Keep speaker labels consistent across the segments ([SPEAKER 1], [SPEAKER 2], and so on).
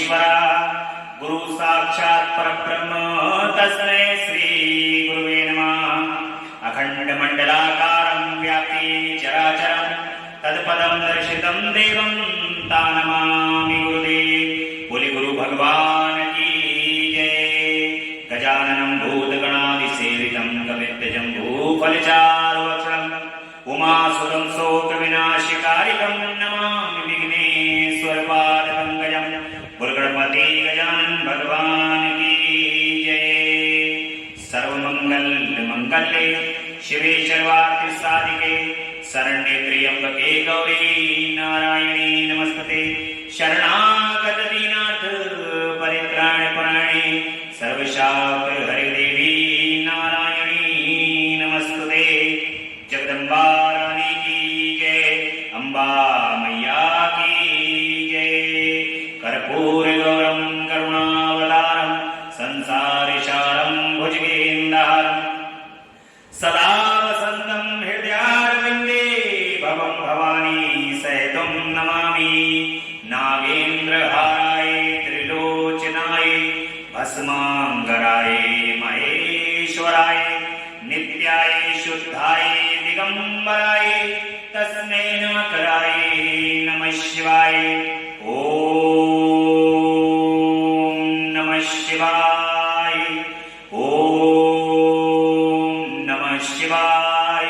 [SPEAKER 1] परमेश्वरा गुरु साक्षात् परब्रह्म तस्मै श्री गुरुवे नमः। अखंड मंडलाकारं व्याप्ति चराचरं तत्पदं दर्शितं देवं तानमामि गुरुदेव। बोले गुरु भगवान की जय। गजाननं भूतगणादिसेवितं कपित्तजम्बूफलचारुभक्षणं उमासुतं शोकविनाशकारिकं नमामि विघ्नेश्वरपादपङ्कजं। गुरुगणपति गजानन भगवान की जय। सर्वमंगल मंगल्ये शिवे सर्वार्थ साधिके शरण्ये त्र्यंबके गौरी नारायणी नमस्ते। शरणागत दीनाथ परित्राण परायणे सर्वशास्त्र हरि देवी नारायणी नमस्ते। जगदम्बा रानी की जय। अम्बा मैया की जय। कर्पूर गौरम करुणावतारम संसारसारं भुजगेन्द्रहारं सदा वसन्तं हृदयारविन्दे भवं भवानी सहितं नमामि। नागेन्द्रहाराय त्रिलोचनाय भस्मांगराय महेश्वराय नित्याय शुद्धाय दिगंबराय तस्मै नमः नमः शिवाय। ओम नमः शिवाय। ओम नमः शिवाय।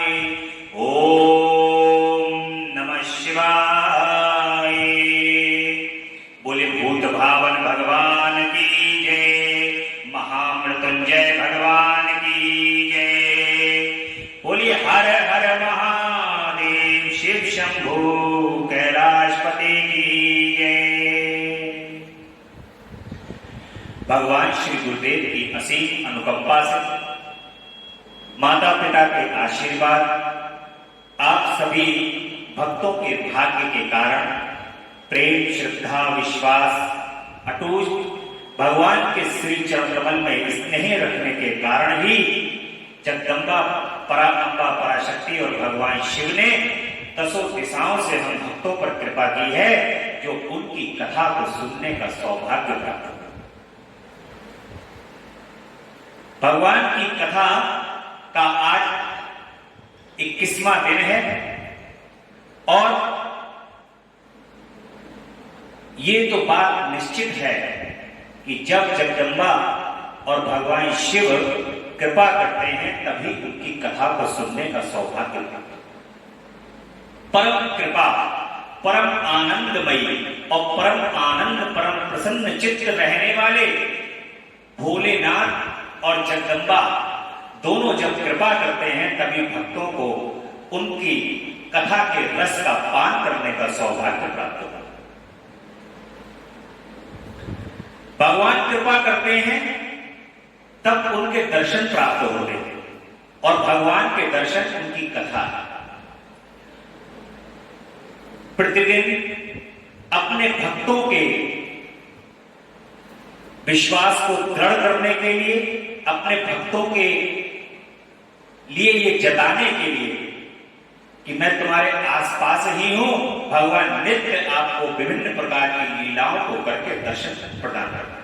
[SPEAKER 1] ओम नमः शिवाय। बोले भूत भावन भगवान की जय। महामृत्युंजय भगवान की जय। बोले हर हर महादेव शिव शंभू कैलाशपति की जय। भगवान श्री गुरुदेव की असीम अनुकंपा से माता पिता के आशीर्वाद आप सभी भक्तों के भाग्य के कारण प्रेम श्रद्धा विश्वास अटूट भगवान के श्री चरण कमल में स्नेह रखने के कारण ही जगदम्बा पराअंबा पराशक्ति और भगवान शिव ने दसों दिशाओं से हम भक्तों पर कृपा की है जो उनकी कथा को सुनने का सौभाग्य प्राप्त हुआ। भगवान की कथा का आज 21वां दिन है और ये तो बात निश्चित है कि जब जगदम्बा और भगवान शिव कृपा करते हैं तभी उनकी कथा को सुनने का सौभाग्य प्राप्त। परम कृपा परम आनंदमयी और परम आनंद परम प्रसन्न चित्त रहने वाले भोलेनाथ और जगदम्बा दोनों जब कृपा करते हैं तभी भक्तों को उनकी कथा के रस का पान करने का सौभाग्य प्राप्त होता है। भगवान कृपा करते हैं तब उनके दर्शन प्राप्त होते हैं और भगवान के दर्शन उनकी कथा प्रतिदिन अपने भक्तों के विश्वास को दृढ़ करने के लिए अपने भक्तों के लिए ये जताने के लिए कि मैं तुम्हारे आसपास ही हूं, भगवान नित्य आपको विभिन्न प्रकार की लीलाओं को करके दर्शन प्रदान करता है।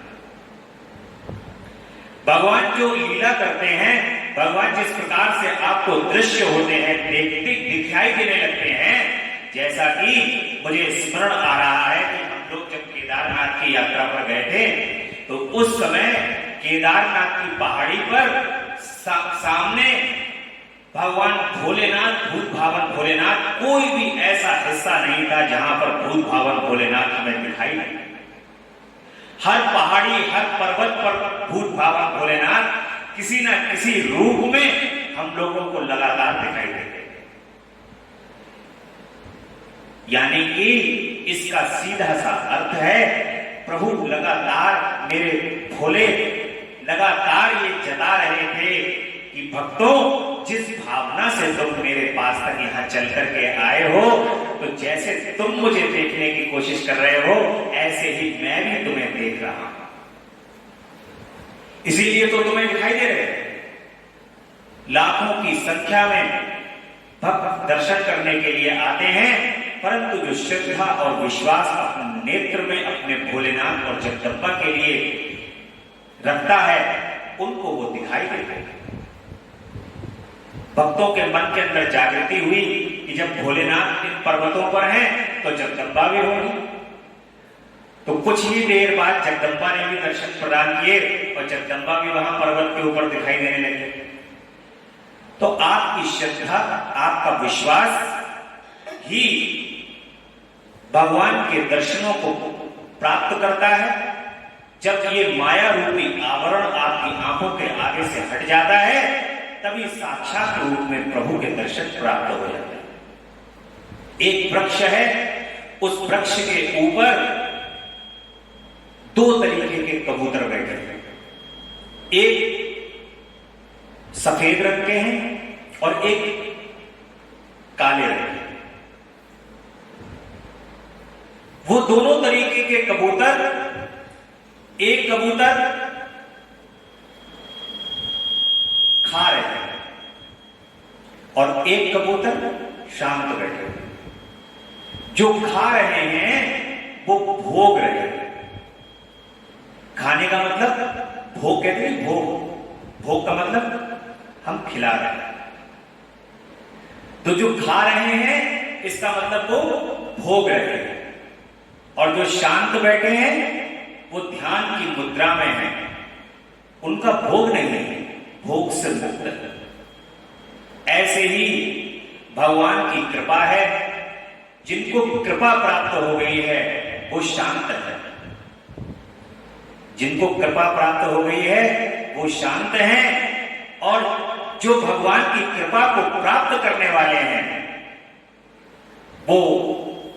[SPEAKER 1] भगवान जो लीला करते हैं, भगवान जिस प्रकार से आपको दृश्य होते हैं देखते दिखाई देने लगते हैं, जैसा कि मुझे स्मरण आ रहा है कि हम लोग जब केदारनाथ की यात्रा पर गए थे तो उस समय केदारनाथ की पहाड़ी पर सामने भगवान भोलेनाथ भूत भावन भोलेनाथ कोई भी ऐसा हिस्सा नहीं था जहां पर भूत भावन भोलेनाथ हमें दिखाई नहीं। हर पहाड़ी हर पर्वत पर भूत भावन भोलेनाथ किसी न किसी रूप में हम लोगों को लगातार दिखाई देते। यानी कि इसका सीधा सा अर्थ है प्रभु लगातार मेरे भोले लगातार ये जता रहे थे कि भक्तों जिस भावना से तुम मेरे पास तक यहां चल करके आए हो तो जैसे तुम मुझे देखने की कोशिश कर रहे हो ऐसे ही मैं भी तुम्हें देख रहा हूं। इसीलिए तो तुम्हें दिखाई दे रहे लाखों की संख्या में भक्त दर्शन करने के लिए आते हैं, परंतु जो श्रद्धा और विश्वास अपने नेत्र में अपने भोलेनाथ और जगदम्बा के लिए रखता है उनको वो दिखाई देते हैं। भक्तों के मन के अंदर जागृति हुई कि जब भोलेनाथ इन पर्वतों पर हैं तो जगदम्बा भी होगी। तो कुछ ही देर बाद जगदम्बा ने भी दर्शन प्रदान किए और जगदम्बा भी वहां पर्वत के ऊपर दिखाई देने लगे। तो आपकी श्रद्धा, आपका विश्वास ही भगवान के दर्शनों को प्राप्त करता है। जब ये माया रूपी आवरण आपकी आंखों के आगे से हट जाता है तभी साक्षात रूप में प्रभु के दर्शन प्राप्त हो जाते हैं। एक वृक्ष है, उस वृक्ष के ऊपर दो तरीके के कबूतर बैठे हैं। एक सफेद रंग के हैं और एक काले रंग के। वो दोनों तरीके के कबूतर, एक कबूतर खा रहे हैं और एक कबूतर शांत बैठे हैं। जो खा रहे हैं वो भोग रहे हैं। खाने का मतलब भोग कहते हैं, भोग। भोग का मतलब हम खिला रहे हैं। तो जो खा रहे हैं इसका मतलब वो भोग रहे हैं और जो शांत बैठे हैं वो ध्यान की मुद्रा में हैं। उनका भोग नहीं है, भोग से मुक्त है। ऐसे ही भगवान की कृपा है। जिनको कृपा प्राप्त हो गई है वो शांत है। जिनको कृपा प्राप्त हो गई है वो शांत हैं और जो भगवान की कृपा को प्राप्त करने वाले हैं वो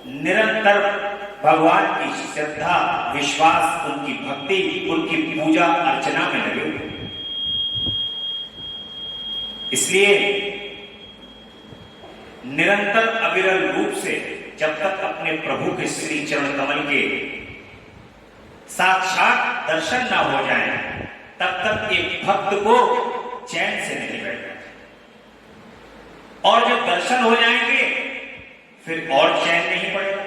[SPEAKER 1] निरंतर भगवान की श्रद्धा, विश्वास, उनकी भक्ति, उनकी पूजा अर्चना में लगे हुए। इसलिए निरंतर अविरल रूप से जब तक अपने प्रभु के श्री चरण कमल के साक्षात दर्शन ना हो जाए तब तक एक भक्त को चैन से नहीं बैठता। और जब दर्शन हो जाएंगे फिर और चैन नहीं पड़ेगा,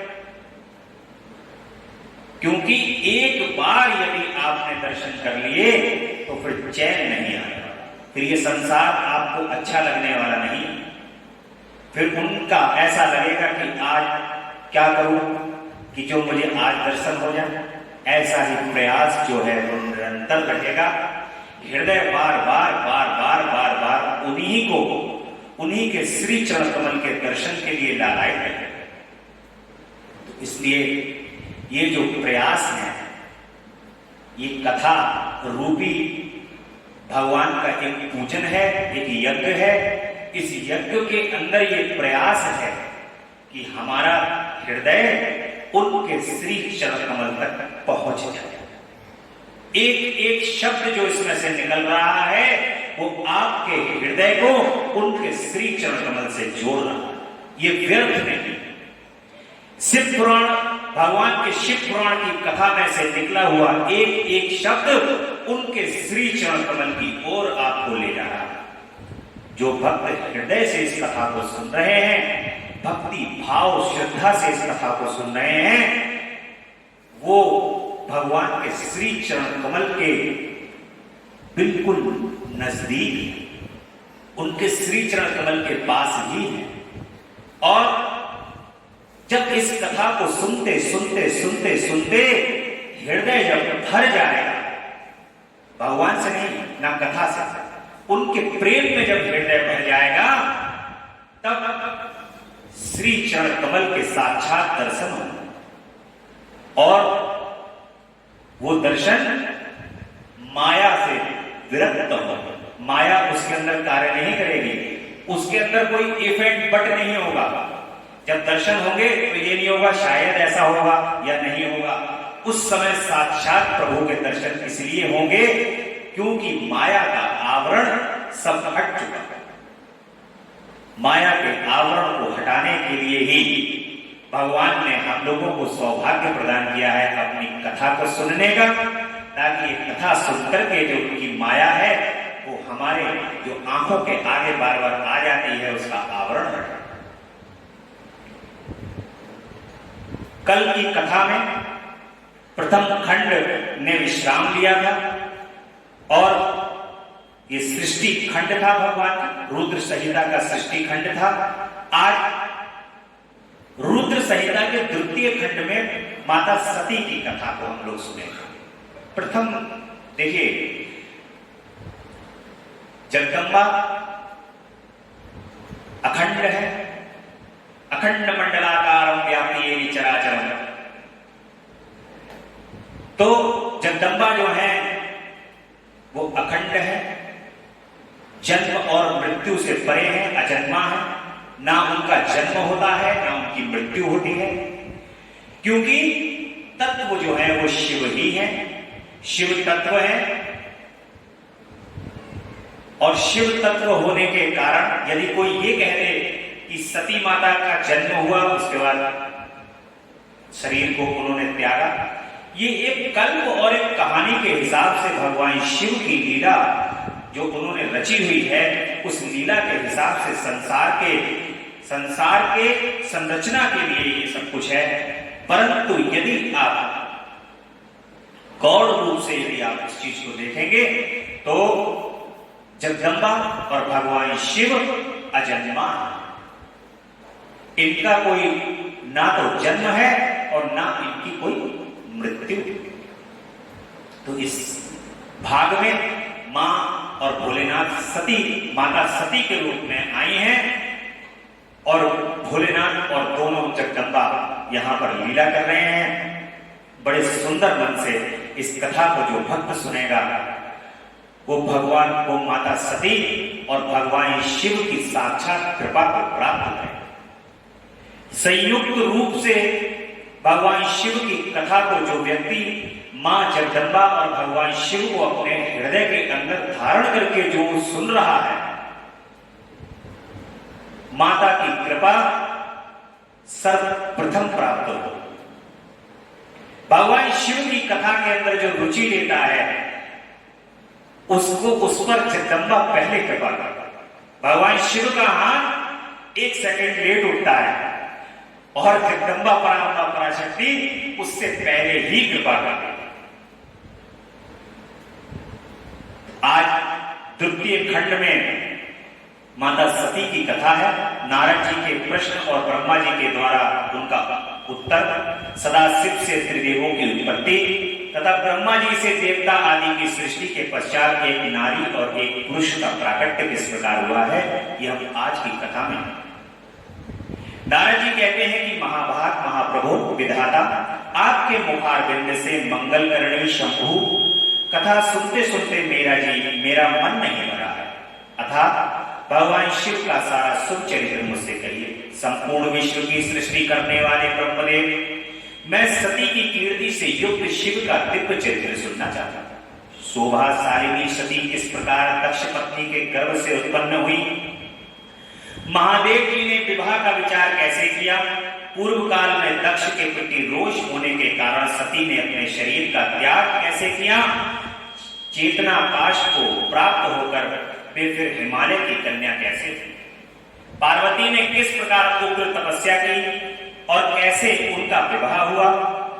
[SPEAKER 1] क्योंकि एक बार यदि आपने दर्शन कर लिए तो फिर चैन नहीं आएगा। फिर ये संसार आपको अच्छा लगने वाला नहीं। फिर उनका ऐसा लगेगा कि आज क्या करूं कि जो मुझे आज दर्शन हो जाए। ऐसा ही प्रयास जो है वो निरंतर रहेगा। हृदय बार बार बार बार बार बार उन्हीं को, उन्हीं के श्री चरण कमल के दर्शन के लिए लालायित है। तो इसलिए ये जो प्रयास है, ये कथा रूपी भगवान का एक पूजन है, एक यज्ञ है। इस यज्ञ के अंदर ये प्रयास है कि हमारा हृदय उनके श्री चरण कमल तक पहुंच जाए। एक एक शब्द जो इसमें से निकल रहा है वो आपके हृदय को उनके श्री चरण कमल से जोड़ रहा है। ये व्यर्थ नहीं। शिव पुराण, भगवान के शिव पुराण की कथा में से निकला हुआ एक एक शब्द उनके श्री चरण कमल की ओर आपको ले जा रहा है। जो भक्त हृदय से इस कथा को सुन रहे हैं, भक्ति भाव श्रद्धा से इस कथा को सुन रहे हैं, वो भगवान के श्री चरण कमल के बिल्कुल नजदीक, उनके श्री चरण कमल के पास ही है। और जब इस कथा को सुनते सुनते सुनते सुनते हृदय जब भर जाएगा, भगवान से नहीं ना कथा से, उनके प्रेम में जब हृदय भर जाएगा तब श्री चरण कमल के साक्षात दर्शन होंगे। और वो दर्शन माया से विरक्त होगा। माया उसके अंदर कार्य नहीं करेगी, उसके अंदर कोई इफेक्ट बट नहीं होगा। जब दर्शन होंगे तो ये नहीं होगा शायद ऐसा होगा या नहीं होगा। उस समय साक्षात प्रभु के दर्शन इसलिए होंगे क्योंकि माया का आवरण सब हट चुका है। माया के आवरण को हटाने के लिए ही भगवान ने हम लोगों को सौभाग्य प्रदान किया है अपनी कथा को सुनने का, ताकि ये कथा सुनकर के जो उनकी माया है वो हमारे जो आंखों के आगे बार बार आ जाती है उसका आवरण हटे। कल की कथा में प्रथम खंड ने विश्राम लिया था और ये सृष्टि खंड था भगवान का, रुद्र संहिता का सृष्टि खंड था। आज रुद्र संहिता के द्वितीय खंड में माता सती की कथा को हम लोग सुनेंगे। प्रथम देखिए, जगदम्बा अखंड है, अखंड मंडलाकारं व्याप्ति चराचरं। तो जगदम्बा जो है वो अखंड है, जन्म और मृत्यु से परे है, अजन्मा है, ना उनका जन्म होता है ना उनकी मृत्यु होती है, क्योंकि तत्व जो है वो शिव ही है, शिव तत्व है। और शिव तत्व होने के कारण यदि कोई ये कह दे कि सती माता का जन्म हुआ उसके बाद शरीर को उन्होंने त्यागा, ये एक कल्प और एक कहानी के हिसाब से भगवान शिव की लीला जो उन्होंने रची हुई है, उस लीला के हिसाब से संसार के संरचना के लिए ये सब कुछ है। परंतु यदि आप गौण रूप से यदि आप इस चीज को देखेंगे तो जगदम्बा और भगवान शिव अजन्मा है, इनका कोई ना तो जन्म है और ना इनकी कोई मृत्यु। तो इस भाग में मां और भोलेनाथ सती, माता सती के रूप में आई हैं और भोलेनाथ और दोनों जगदम्बा यहां पर लीला कर रहे हैं। बड़े सुंदर मन से इस कथा को जो भक्त सुनेगा वो भगवान को, माता सती और भगवान शिव की साक्षात कृपा को प्राप्त करें। संयुक्त रूप से भगवान शिव की कथा को जो व्यक्ति मां जगदम्बा और भगवान शिव को अपने हृदय के अंदर धारण करके जो सुन रहा है, माता की कृपा सर्वप्रथम प्राप्त हो। भगवान शिव की कथा के अंदर जो रुचि लेता है उसको, उस पर जगदम्बा पहले कृपा करता है। भगवान शिव का हाथ 1 सेकंड लेट उठता है और जगदम्बा पराशक्ति उससे पहले ही कृपा करती है। आज द्वितीय खंड में माता सती की कथा है। नारद जी के प्रश्न और ब्रह्मा जी के द्वारा उनका उत्तर, सदाशिव से त्रिदेवों की उत्पत्ति तथा ब्रह्मा जी से देवता आदि की सृष्टि के पश्चात एक नारी और एक पुरुष का प्राकट्य किस प्रकार हुआ है, यह हम आज की कथा में। नारद जी कहते हैं कि महाभाग महाप्रभु विधाता, आपके मुखारविंद से मंगल करणी शंभु कथा सुनते सुनते मेरा मन नहीं भरा है। अथा भगवान शिव का सारा शुभ चरित्र मुझसे कहिए। संपूर्ण विश्व की सृष्टि करने वाले ब्रह्मदेव, मैं सती की कीर्ति से युक्त शिव का दिव्य चरित्र सुनना चाहता हूं। शोभाशालिनी सती किस प्रकार दक्ष पत्नी के गर्भ से उत्पन्न हुई, महादेव जी ने विवाह का विचार कैसे किया, पूर्व काल में दक्ष के प्रति रोष होने के कारण सती ने अपने शरीर का त्याग कैसे किया, चेतना पाश को प्राप्त होकर वे फिर हिमालय की कन्या कैसे थी, पार्वती ने किस प्रकार उग्र तपस्या की और कैसे उनका विवाह हुआ,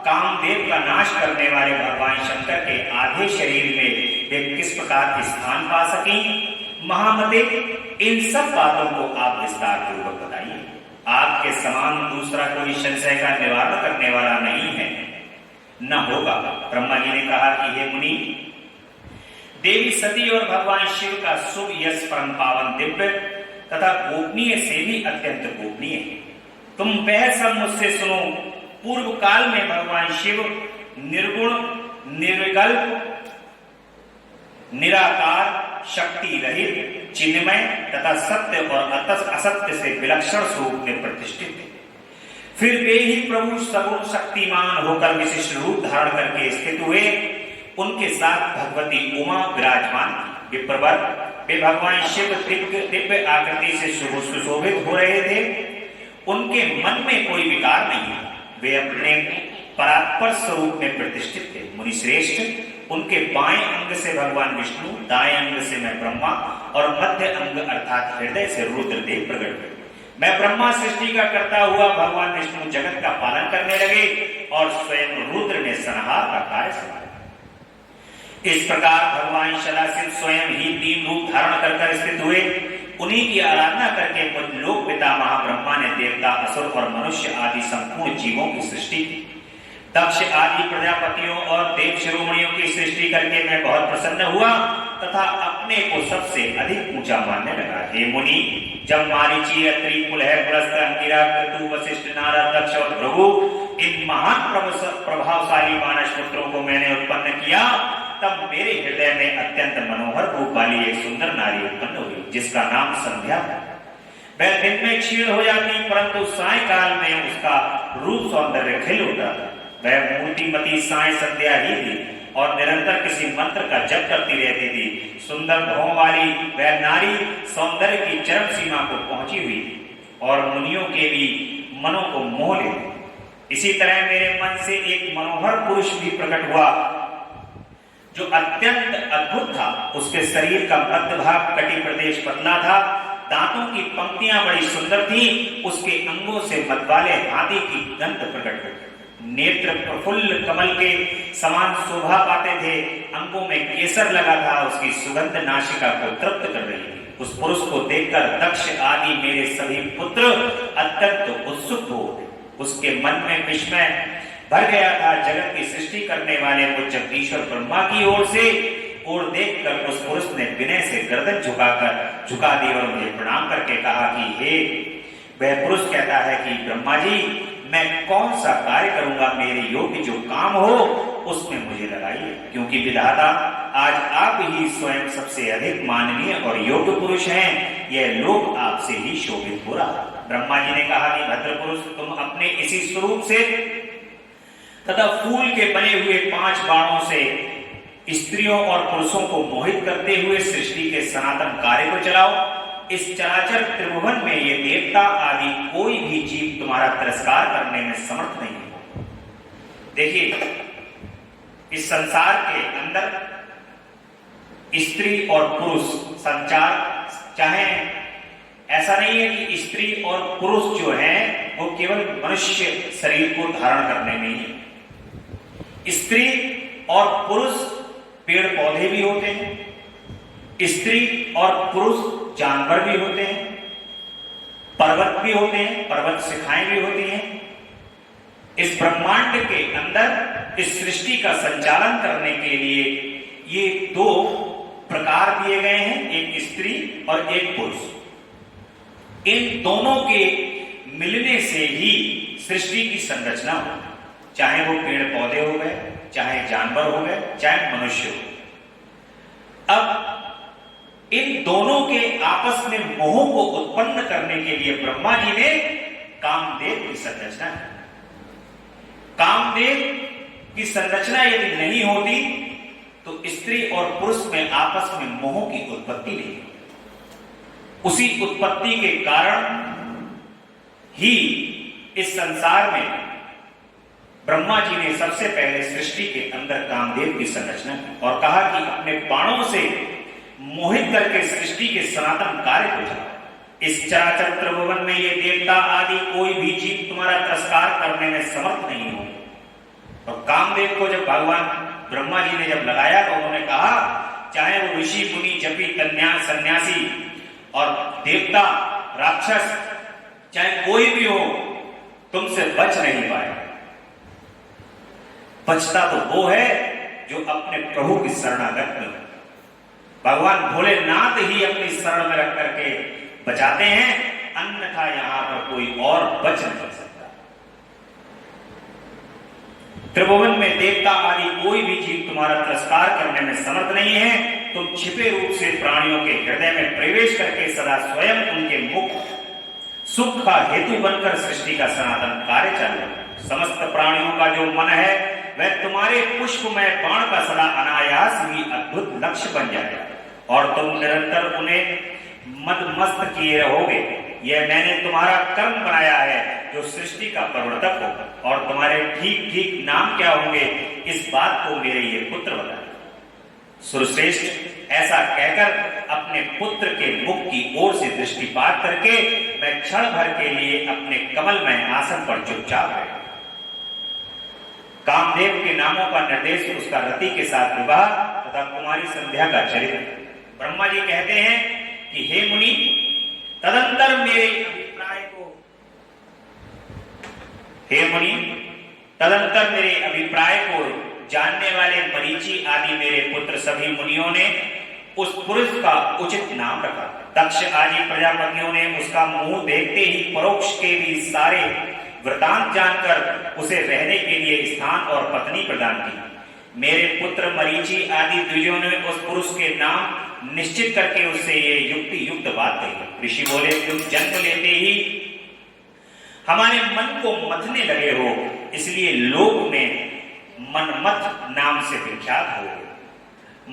[SPEAKER 1] कामदेव का नाश करने वाले भगवान शंकर के आधे शरीर में वे किस प्रकार स्थान पा सकी। महामते, इन सब बातों को आप विस्तार पूर्वक बताइए। आपके समान दूसरा कोई संशय का निवारण करने वाला नहीं है, न होगा। ब्रह्मा जी ने कहा कि हे मुनि, देवी सती और भगवान शिव का शुभ यश परम पावन दिव्य तथा गोपनीय से भी अत्यंत गोपनीय है। तुम वह सब मुझसे सुनो। पूर्व काल में भगवान शिव निर्गुण, निर्विकल्प, निराकार, शक्ति रहित, चिन्मय तथा सत्य और असत्य से विलक्षण स्वरूप में प्रतिष्ठित थे। फिर वे ही प्रभु सगुण शक्तिमान होकर विशिष्ट रूप धारण करके स्थित हुए। उनके साथ भगवती उमा विराजमान थी। विप्रवर, वे भगवान शिव दिव्य आकृति से सुशोभित हो रहे थे। उनके मन में कोई विकार नहीं था, वे अपने परात्पर स्वरूप में प्रतिष्ठित थे। मुनि श्रेष्ठ, उनके बाएं अंग से भगवान विष्णु, दाएं अंग से मैं ब्रह्मा और मध्य अंग अर्थात हृदय से रुद्रदेव प्रकट हुए। मैं ब्रह्मा सृष्टि का करता हुआ, भगवान विष्णु जगत का पालन करने लगे। और स्वयं रुद्र ने संहार का कार्य संभाला। इस प्रकार भगवान सदाशिव स्वयं ही 3 रूप धारण कर स्थित हुए। उन्हीं की आराधना करके मुझ लोक पिता महाब्रह्मा ने देवता, असुर और मनुष्य आदि संपूर्ण जीवों की सृष्टि की। दक्ष आदि प्रजापतियों और देव शिरोमणियों की सृष्टि करके मैं बहुत प्रसन्न हुआ तथा अपने को सबसे अधिक ऊंचा मानने लगा। हे मुनि, जब मारीची, अत्रि, पुलह, पुलस्त्य, अंगिरा, क्रतु, वशिष्ठ, नारद, दक्ष और भृगु इन महान प्रभावशाली मानस पुत्रों को मैंने उत्पन्न किया, तब मेरे हृदय में अत्यंत मनोहर रूप वाली एक सुंदर नारी उत्पन्न हुई, जिसका नाम संध्या है। वह दिन में क्षीण हो जाती, परंतु सायकाल में उसका रूप सौंदर्य खिल उठा। वह मूर्तिमती साय संध्या ही थी और निरंतर किसी मंत्र का जप करती रहती थी। सुंदर भौं वाली वह नारी सौंदर्य की चरम सीमा को पहुंची हुई और मुनियों के भी मनों को मोह लेती। इसी तरह मेरे मन से एक मनोहर पुरुष भी प्रकट हुआ, जो अत्यंत अद्भुत था। उसके शरीर का मध्य भाग कटी प्रदेश पतला था, दांतों की पंक्तियां बड़ी सुंदर थी, उसके अंगों से मत वाले हाथी की गंध प्रकट होती। नेत्र प्रफुल्ल कमल के समान शोभा पाते थे, अंगों में केसर लगा था, उसकी सुगंध नासिका को तृप्त कर रही थी। उस पुरुष को देखकर दक्ष आदि मेरे सभी पुत्र अत्यंत उत्सुक हो। उसके मन में विस्मय भर गया था। जगत की सृष्टि करने वाले मुझ जगदीश्वर ब्रह्मा की ओर देखकर उस पुरुष ने विनय से गर्दन झुका दी और मुझे प्रणाम करके कहा कि हे, वह पुरुष कहता है कि ब्रह्मा जी, मैं कौन सा कार्य करूंगा, मेरे योग्य जो काम हो उसमें मुझे लगाइए, क्योंकि विधाता आज आप ही स्वयं सबसे अधिक माननीय और योग्य पुरुष हैं। यह लोक आपसे ही शोभित हो रहा। ब्रह्मा जी ने कहा कि भद्र पुरुष, तुम अपने इसी स्वरूप से तथा फूल के बने हुए 5 बाणों से स्त्रियों और पुरुषों को मोहित करते हुए सृष्टि के सनातन कार्य को चलाओ। इस चराचर त्रिभुवन में ये देवता आदि कोई भी जीव तुम्हारा तिरस्कार करने में समर्थ नहीं है। देखिए, इस संसार के अंदर स्त्री और पुरुष संचार, चाहे ऐसा नहीं है कि स्त्री और पुरुष जो है वो केवल मनुष्य शरीर को धारण करने में ही। स्त्री और पुरुष पेड़ पौधे भी होते हैं, स्त्री और पुरुष जानवर भी होते हैं, पर्वत भी होते हैं, पर्वत शिखाएं भी होती हैं। इस ब्रह्मांड के अंदर इस सृष्टि का संचालन करने के लिए ये 2 प्रकार दिए गए हैं, एक स्त्री और एक पुरुष। इन दोनों के मिलने से ही सृष्टि की संरचना हो, चाहे वो पेड़ पौधे हो गए, चाहे जानवर हो गए, चाहे मनुष्य हो। अब इन दोनों के आपस में मोह को उत्पन्न करने के लिए ब्रह्मा जी ने कामदेव की संरचना की। कामदेव की संरचना यदि नहीं होती तो स्त्री और पुरुष में आपस में मोह की उत्पत्ति नहीं होती। उसी उत्पत्ति के कारण ही इस संसार में ब्रह्मा जी ने सबसे पहले सृष्टि के अंदर कामदेव की संरचना की और कहा कि अपने बाणों से मोहित करके सृष्टि के सनातन कार्य को चलाओ। इस चराचर त्रिभुवन में ये देवता आदि कोई भी जीव तुम्हारा तिरस्कार करने में समर्थ नहीं हो। और कामदेव को जब भगवान ब्रह्मा जी ने जब लगाया तो उन्होंने कहा, चाहे वो ऋषि मुनि जपी कन्या सन्यासी और देवता राक्षस, चाहे कोई भी हो, तुमसे बच नहीं पाए। बचता तो वो है जो अपने प्रभु की शरणागत में, भगवान भोलेनाथ ही अपनी शरण में रख करके बचाते हैं, अन्यथा यहां पर कोई और बच नहीं सकता। त्रिभुवन में देवता आदि कोई भी जीव तुम्हारा तिरस्कार करने में समर्थ नहीं है। तुम छिपे रूप से प्राणियों के हृदय में प्रवेश करके सदा स्वयं उनके मुख सुख का हेतु बनकर सृष्टि का सनातन कार्य चलाओ। समस्त प्राणियों का जो मन है वह तुम्हारे पुष्पमय बाण का सदा अनायास ही अद्भुत लक्ष्य बन जाएगा और तुम निरंतर उन्हें मदमस्त किए रहोगे। यह मैंने तुम्हारा कर्म बनाया है जो सृष्टि का प्रवर्तक हो, और तुम्हारे ठीक ठीक नाम क्या होंगे इस बात को मेरे ये पुत्र बताए। सुरश्रेष्ठ ऐसा कहकर अपने पुत्र के मुख की ओर से दृष्टिपात करके मैं क्षण भर के लिए अपने कमलमय आसन पर चुपचाप बैठा। कामदेव के नामों का निर्देश उसका रति के साथ विवाह तथा कुमारी संध्या का चरित्र। ब्रह्मा जी कहते हैं कि हे मुनि, तदंतर मेरे अभिप्राय को जानने वाले मरीचि आदि मेरे पुत्र सभी मुनियों ने उस पुरुष का उचित नाम रखा। दक्ष आदि प्रजापतियों ने उसका मुंह देखते ही परोक्ष के भी सारे वृतांत जानकर उसे रहने के लिए स्थान और पत्नी प्रदान की। मेरे पुत्र मरीचि आदि द्विजों ने उस पुरुष के नाम निश्चित करके उससे ये युक्ति युक्त बात कही। ऋषि बोले, तुम जन्म लेते ही हमारे मन को मथने लगे हो, इसलिए लोक में मनमथ नाम से विख्यात हो।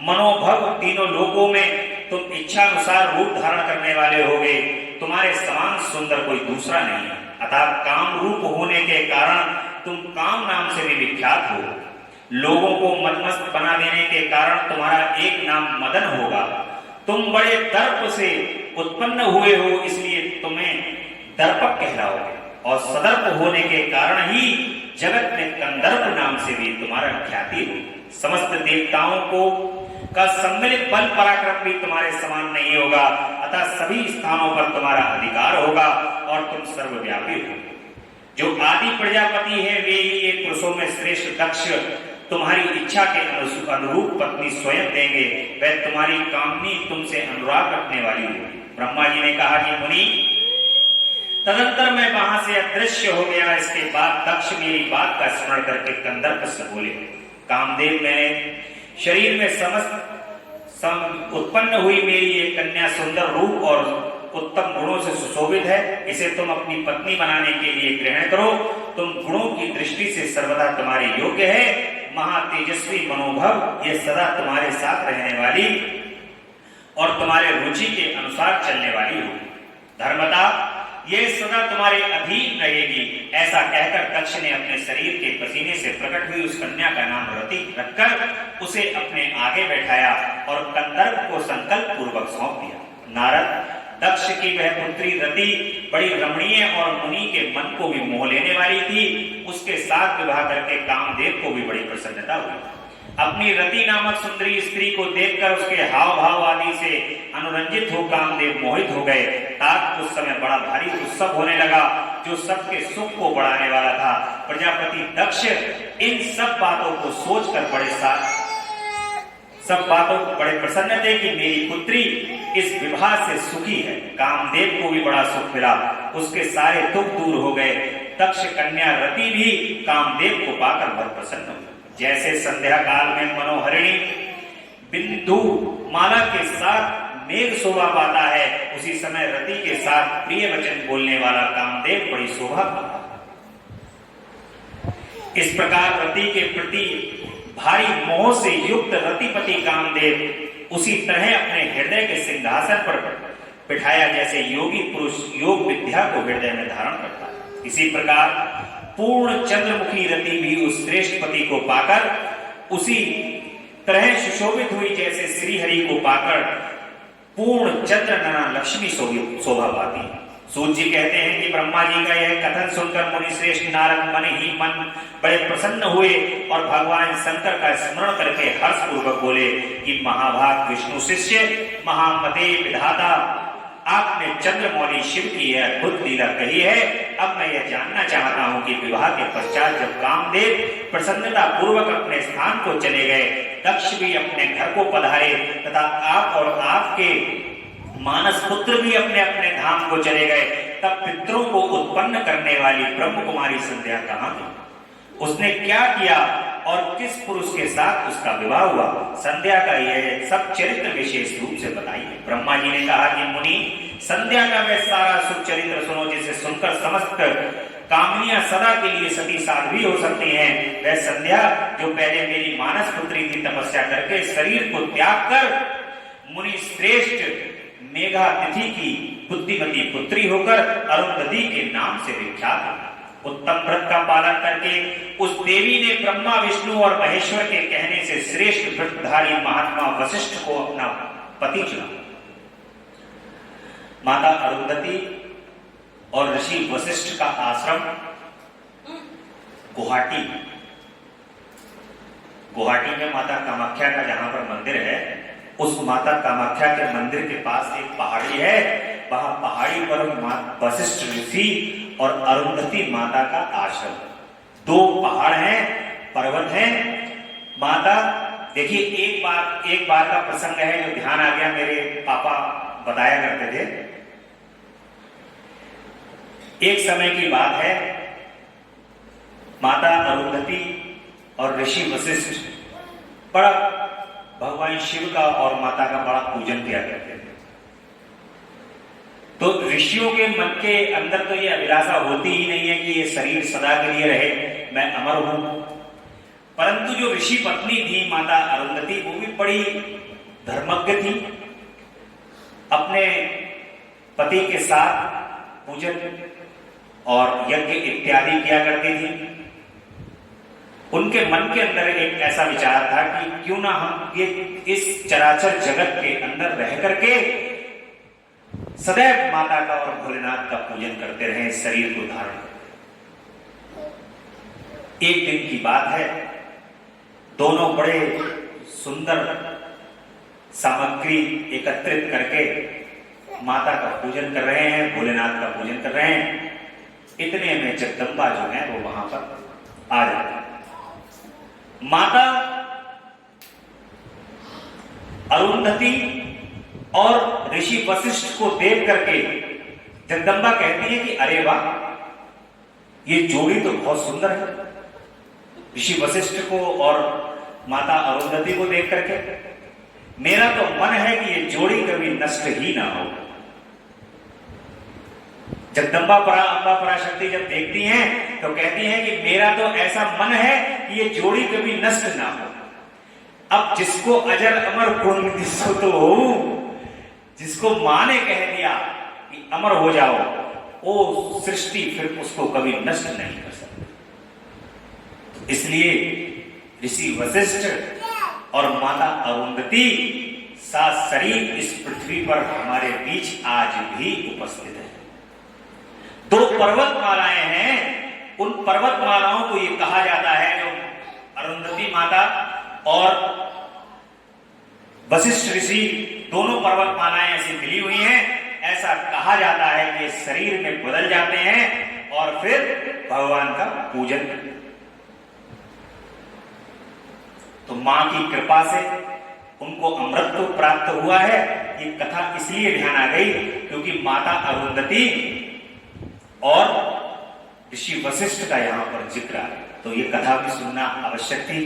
[SPEAKER 1] मनोभव तीनों लोकों में तुम इच्छा अनुसार रूप धारण करने वाले होगे। तुम्हारे समान सुंदर कोई दूसरा नहीं है। अतः काम रूप होने के कारण तुम काम नाम से भी विख्यात हो। लोगों को मनमस्त बना देने के कारण तुम्हारा एक नाम मदन होगा। तुम बड़े दर्प से उत्पन्न हुए हो, इसलिए तुम्हें दर्पक कहलाओगे और सदर्प होने के कारण ही जगत में कंदर्प नाम से भी तुम्हारा ख्याति हो। समस्त देवताओं को का सम्मिलित बल पराक्रम भी तुम्हारे समान नहीं होगा। अतः सभी स्थानों पर तुम्हारा अधिकार होगा और तुम सर्वव्यापी हो। जो आदि प्रजापति है वे ही एक पुरुषों में श्रेष्ठ दक्ष तुम्हारी इच्छा के अनुरूप पत्नी स्वयं देंगे। वह तुम्हारी कामनी तुमसे अनुराग रखने वाली होगी। ब्रह्मा जी ने कहा कि मुनि, तदंतर मैं वहां से अदृश्य हो गया। इसके बाद दक्ष मेरी बात का स्मरण करके कंदर्प से बोले, कामदेव, मैंने शरीर में समस्त उत्पन्न हुई मेरी ये कन्या सुंदर रूप और उत्तम गुणों से सुशोभित है। इसे तुम अपनी पत्नी बनाने के लिए ग्रहण करो। तुम गुणों की दृष्टि से सर्वदा तुम्हारे योग्य है। महातेजस्वी मनोभव ये सदा तुम्हारे साथ रहने वाली और तुम्हारे रुचि के अनुसार चलने वाली होगी। धर्मता ये सदा तुम्हारे अधीन रहेगी। ऐसा कहकर दक्ष ने अपने शरीर के पसीने से प्रकट हुई उस कन्या का नाम रति रखकर उसे अपने आगे बैठाया और कंदर्प को संकल्प पूर्वक सौंप दिया। नारद, दक्ष की वह पुत्री रति बड़ी रमणीय और मुनि के मन को भी मोह लेने वाली थी। उसके साथ विवाह करके कामदेव को भी बड़ी प्रसन्नता हुई। अपनी रति नामक सुंदरी स्त्री को देखकर उसके हाव भाव आदि से अनुरंजित हो कामदेव मोहित हो गए। तात उस समय बड़ा भारी उत्सव होने लगा जो सबके सुख को बढ़ाने वाला था। प्रजापति दक्ष इन सब बातों को सोचकर बड़े प्रसन्न थे कि मेरी पुत्री इस विवाह से सुखी है। कामदेव को भी बड़ा सुख मिला, उसके सारे दुख दूर हो गए। दक्ष कन्या रति भी कामदेव को पाकर बहुत प्रसन्न हुई। जैसे संध्या काल में मनोहरिणी बिंदु माला के साथ मेघ शोभा पाता है, उसी समय रति के साथ प्रिय वचन बोलने वाला कामदेव बड़ी शोभा पाता है। इस प्रकार रति के प्रति भारी मोह से युक्त रतिपति कामदेव उसी तरह अपने हृदय के सिंहासन पर बिठाया जैसे योगी पुरुष योग विद्या को हृदय में धारण करता है। इसी प्रकार पूर्ण चंद्रमुखी रति भी उस श्रेष्ठ पति को पाकर उसी तरह सुशोभित हुई जैसे श्रीहरि को पाकर पूर्ण चंद्र नना लक्ष्मी शोभा पाती है। सूत जी कहते हैं कि ब्रह्मा जी का यह कथन सुनकर मुनि श्रेष्ठ नारद मन ही मन बड़े प्रसन्न हुए और भगवान शंकर का स्मरण करके हर्ष पूर्वक बोले कि महाभाग विष्णु शिष्य महामते विधाता, आपने चंद्रमौली शिव की यह अद्भुत लीला कही है। अब मैं यह जानना चाहता हूं कि विवाह के पश्चात जब कामदेव प्रसन्नता पूर्वक अपने स्थान को चले गए, दक्ष भी अपने घर को पधारे तथा आप और आपके मानस पुत्र भी अपने अपने धाम को चले गए, तब पितरों को उत्पन्न करने वाली ब्रह्म कुमारी संध्या कहां थी? उसने क्या किया और किस पुरुष के साथ उसका विवाह हुआ? संध्या का यह सब चरित्र विशेष रूप से बताइए। ब्रह्मा जी ने कहा कि मुनि, संध्या का वह सारा सुख चरित्र सुनो जिसे सुनकर समस्त कामनियां सदा के लिए सती साध्वी हो सकती हैं। वह संध्या जो पहले मेरी मानस पुत्री थी, तपस्या करके शरीर को त्याग कर मुनि श्रेष्ठ मेघातिथि की बुद्धिमती पुत्री होकर अरुंधति के नाम से विख्यात है। उत्तम व्रत का पालन करके उस देवी ने ब्रह्मा विष्णु और महेश्वर के कहने से श्रेष्ठ व्रतधारी महात्मा वशिष्ठ को अपना पति चुना। माता अरुंधति और ऋषि वशिष्ठ का आश्रम गुवाहाटी गुवाहाटी में माता कामाख्या का जहां पर मंदिर है, उस माता कामाख्या के मंदिर के पास एक पहाड़ी है। वहां पहाड़ी पर वशिष्ठ ऋषि और अरुंधति माता का आश्रम, दो पहाड़ हैं, पर्वत हैं। माता देखिए, एक बार का प्रसंग है जो ध्यान आ गया, मेरे पापा बताया करते थे। एक समय की बात है, माता अरुंधति और ऋषि वशिष्ठ बड़ा भगवान शिव का और माता का बड़ा पूजन किया करते थे। तो ऋषियों के मन के अंदर तो ये अभिलाषा होती ही नहीं है कि ये शरीर सदा के लिए रहे, मैं अमर हूं। परंतु जो ऋषि पत्नी थी माता अरुंधति, वो भी बड़ी धर्मज्ञ थी, अपने पति के साथ पूजन और यज्ञ इत्यादि किया करती थी। उनके मन के अंदर एक ऐसा विचार था कि क्यों ना हम ये इस चराचर जगत के अंदर रह करके सदैव माता का और भोलेनाथ का पूजन करते रहे, शरीर को धारण करते। एक दिन की बात है, दोनों बड़े सुंदर सामग्री एकत्रित करके माता का पूजन कर रहे हैं, भोलेनाथ का पूजन कर रहे हैं। इतने में जगदम्बा जो है वो वहां पर आ जाते हैं। माता अरुंधति और ऋषि वशिष्ठ को देख करके जगदम्बा कहती है कि अरे वाह, ये जोड़ी तो बहुत सुंदर है। ऋषि वशिष्ठ को और माता अरुंधति को देख करके मेरा तो मन है कि ये जोड़ी कभी नष्ट ही ना हो। जगदम्बा अम्बा पराशक्ति जब देखती हैं तो कहती हैं कि मेरा तो ऐसा मन है कि ये जोड़ी कभी नष्ट ना हो। अब जिसको अजर अमर पूर्ण दिसो तो हो, जिसको मां ने कह दिया कि अमर हो जाओ, वो सृष्टि फिर उसको कभी नष्ट नहीं कर सकती। इसलिए ऋषि वशिष्ठ और माता अरुंधति सात शरीर इस पृथ्वी पर हमारे बीच आज भी उपस्थित है। दो पर्वतमालाएं हैं, उन पर्वतमालाओं को ये कहा जाता है, जो अरुंधति माता और वशिष्ठ ऋषि दोनों पर्वतमालाएं ऐसी मिली हुई हैं। ऐसा कहा जाता है कि शरीर में बदल जाते हैं और फिर भगवान का पूजन। तो मां की कृपा से उनको अमृत तो प्राप्त हुआ है। ये कथा इसलिए ध्यान आ गई क्योंकि माता अरुंधति और ऋषि वशिष्ठ का यहां पर जिक्र है, तो ये कथा भी सुनना आवश्यक थी।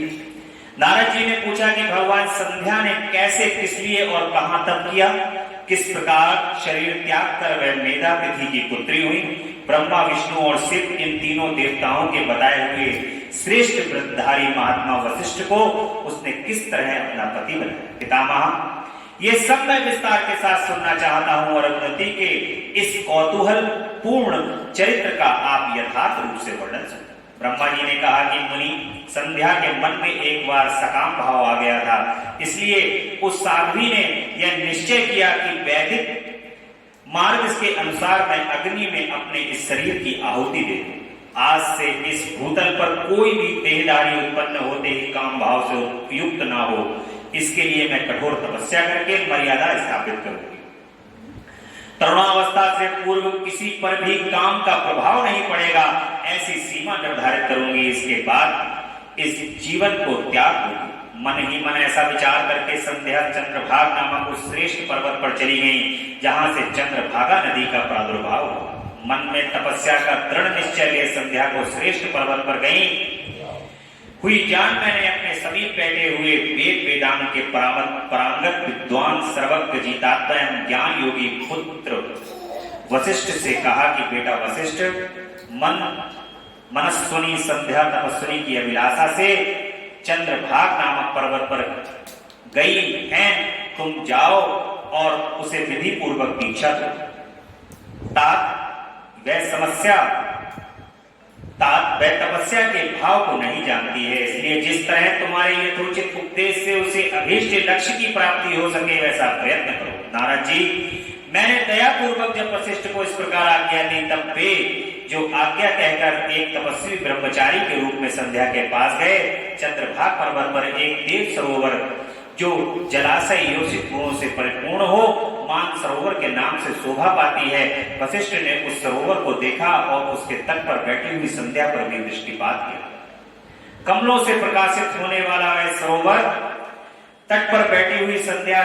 [SPEAKER 1] नारद जी ने पूछा कि भगवान संध्या ने कैसे, किस लिए और कहां तप किया, किस प्रकार शरीर त्याग कर वह मेधातिथि की पुत्री हुई। ब्रह्मा, विष्णु और शिव, इन तीनों देवताओं के बताए हुए श्रेष्ठ व्रतधारी महात्मा वशिष्ठ को उसने किस तरह अपना पति बनाया। पितामह, ये सब मैं विस्तार के साथ सुनना चाहता हूं और अरुंधति के इस कौतूहल पूर्ण चरित्र का आप यथार्थ रूप से वर्णन सुन। ब्रह्मा जी ने कहा कि मुनि, संध्या के मन में एक बार सकाम भाव आ गया था, इसलिए उस साध्वी ने यह निश्चय किया कि वैदिक मार्ग के अनुसार मैं अग्नि में अपने इस शरीर की आहुति दे दूं। आज से इस भूतल पर कोई भी देहधारी उत्पन्न होते ही काम भाव से युक्त ना हो, इसके लिए मैं कठोर तपस्या करके मर्यादा स्थापित करूंगी। तरुणावस्था से पूर्व किसी पर भी काम का प्रभाव नहीं पड़ेगा, ऐसी सीमा निर्धारित करूंगी। इसके बाद इस जीवन को त्याग दूंगी। मन ही मन ऐसा विचार करके संध्या चंद्रभागा नामक उस श्रेष्ठ पर्वत पर चली गई, जहां से चंद्रभागा नदी का प्रादुर्भाव हुआ। मन में तपस्या का दृढ़ निश्चय लिए संध्या को श्रेष्ठ पर्वत पर गई। हुई जान मैंने अपने समीप बैठे हुए वेद वेदांत के परांगत विद्वान सर्वज्ञ जितात्मा ज्ञान योगी पुत्र वशिष्ठ से कहा कि बेटा वशिष्ठ, मनस्वनी संध्या तपस्विनी की अभिलाषा से चंद्रभाग नामक पर्वत पर गई हैं, तुम जाओ और उसे विधि पूर्वक दीक्षा दो। वह तपस्या के भाव को नहीं जानती है, इसलिए जिस तरह तुम्हारे यथोचित उपदेश से उसे अभीष्ट लक्ष्य की प्राप्ति हो सके वैसा प्रयत्न करो। नारद जी, मैंने दया पूर्वक जब वशिष्ठ को इस प्रकार आज्ञा दी, तब वे जो आज्ञा कहकर एक तपस्वी ब्रह्मचारी के रूप में संध्या के पास गए। चंद्रभाग पर्वत पर एक देव सरोवर जो जलाशय योषित गुणों से परिपूर्ण हो, मान सरोवर के नाम से शोभा पाती है। वशिष्ठ ने उस सरोवर को देखा और उसके तट पर बैठी हुई संध्या पर भी दृष्टिपात किया। कमलों से प्रकाशित होने वाला वह सरोवर तट पर बैठी हुई संध्या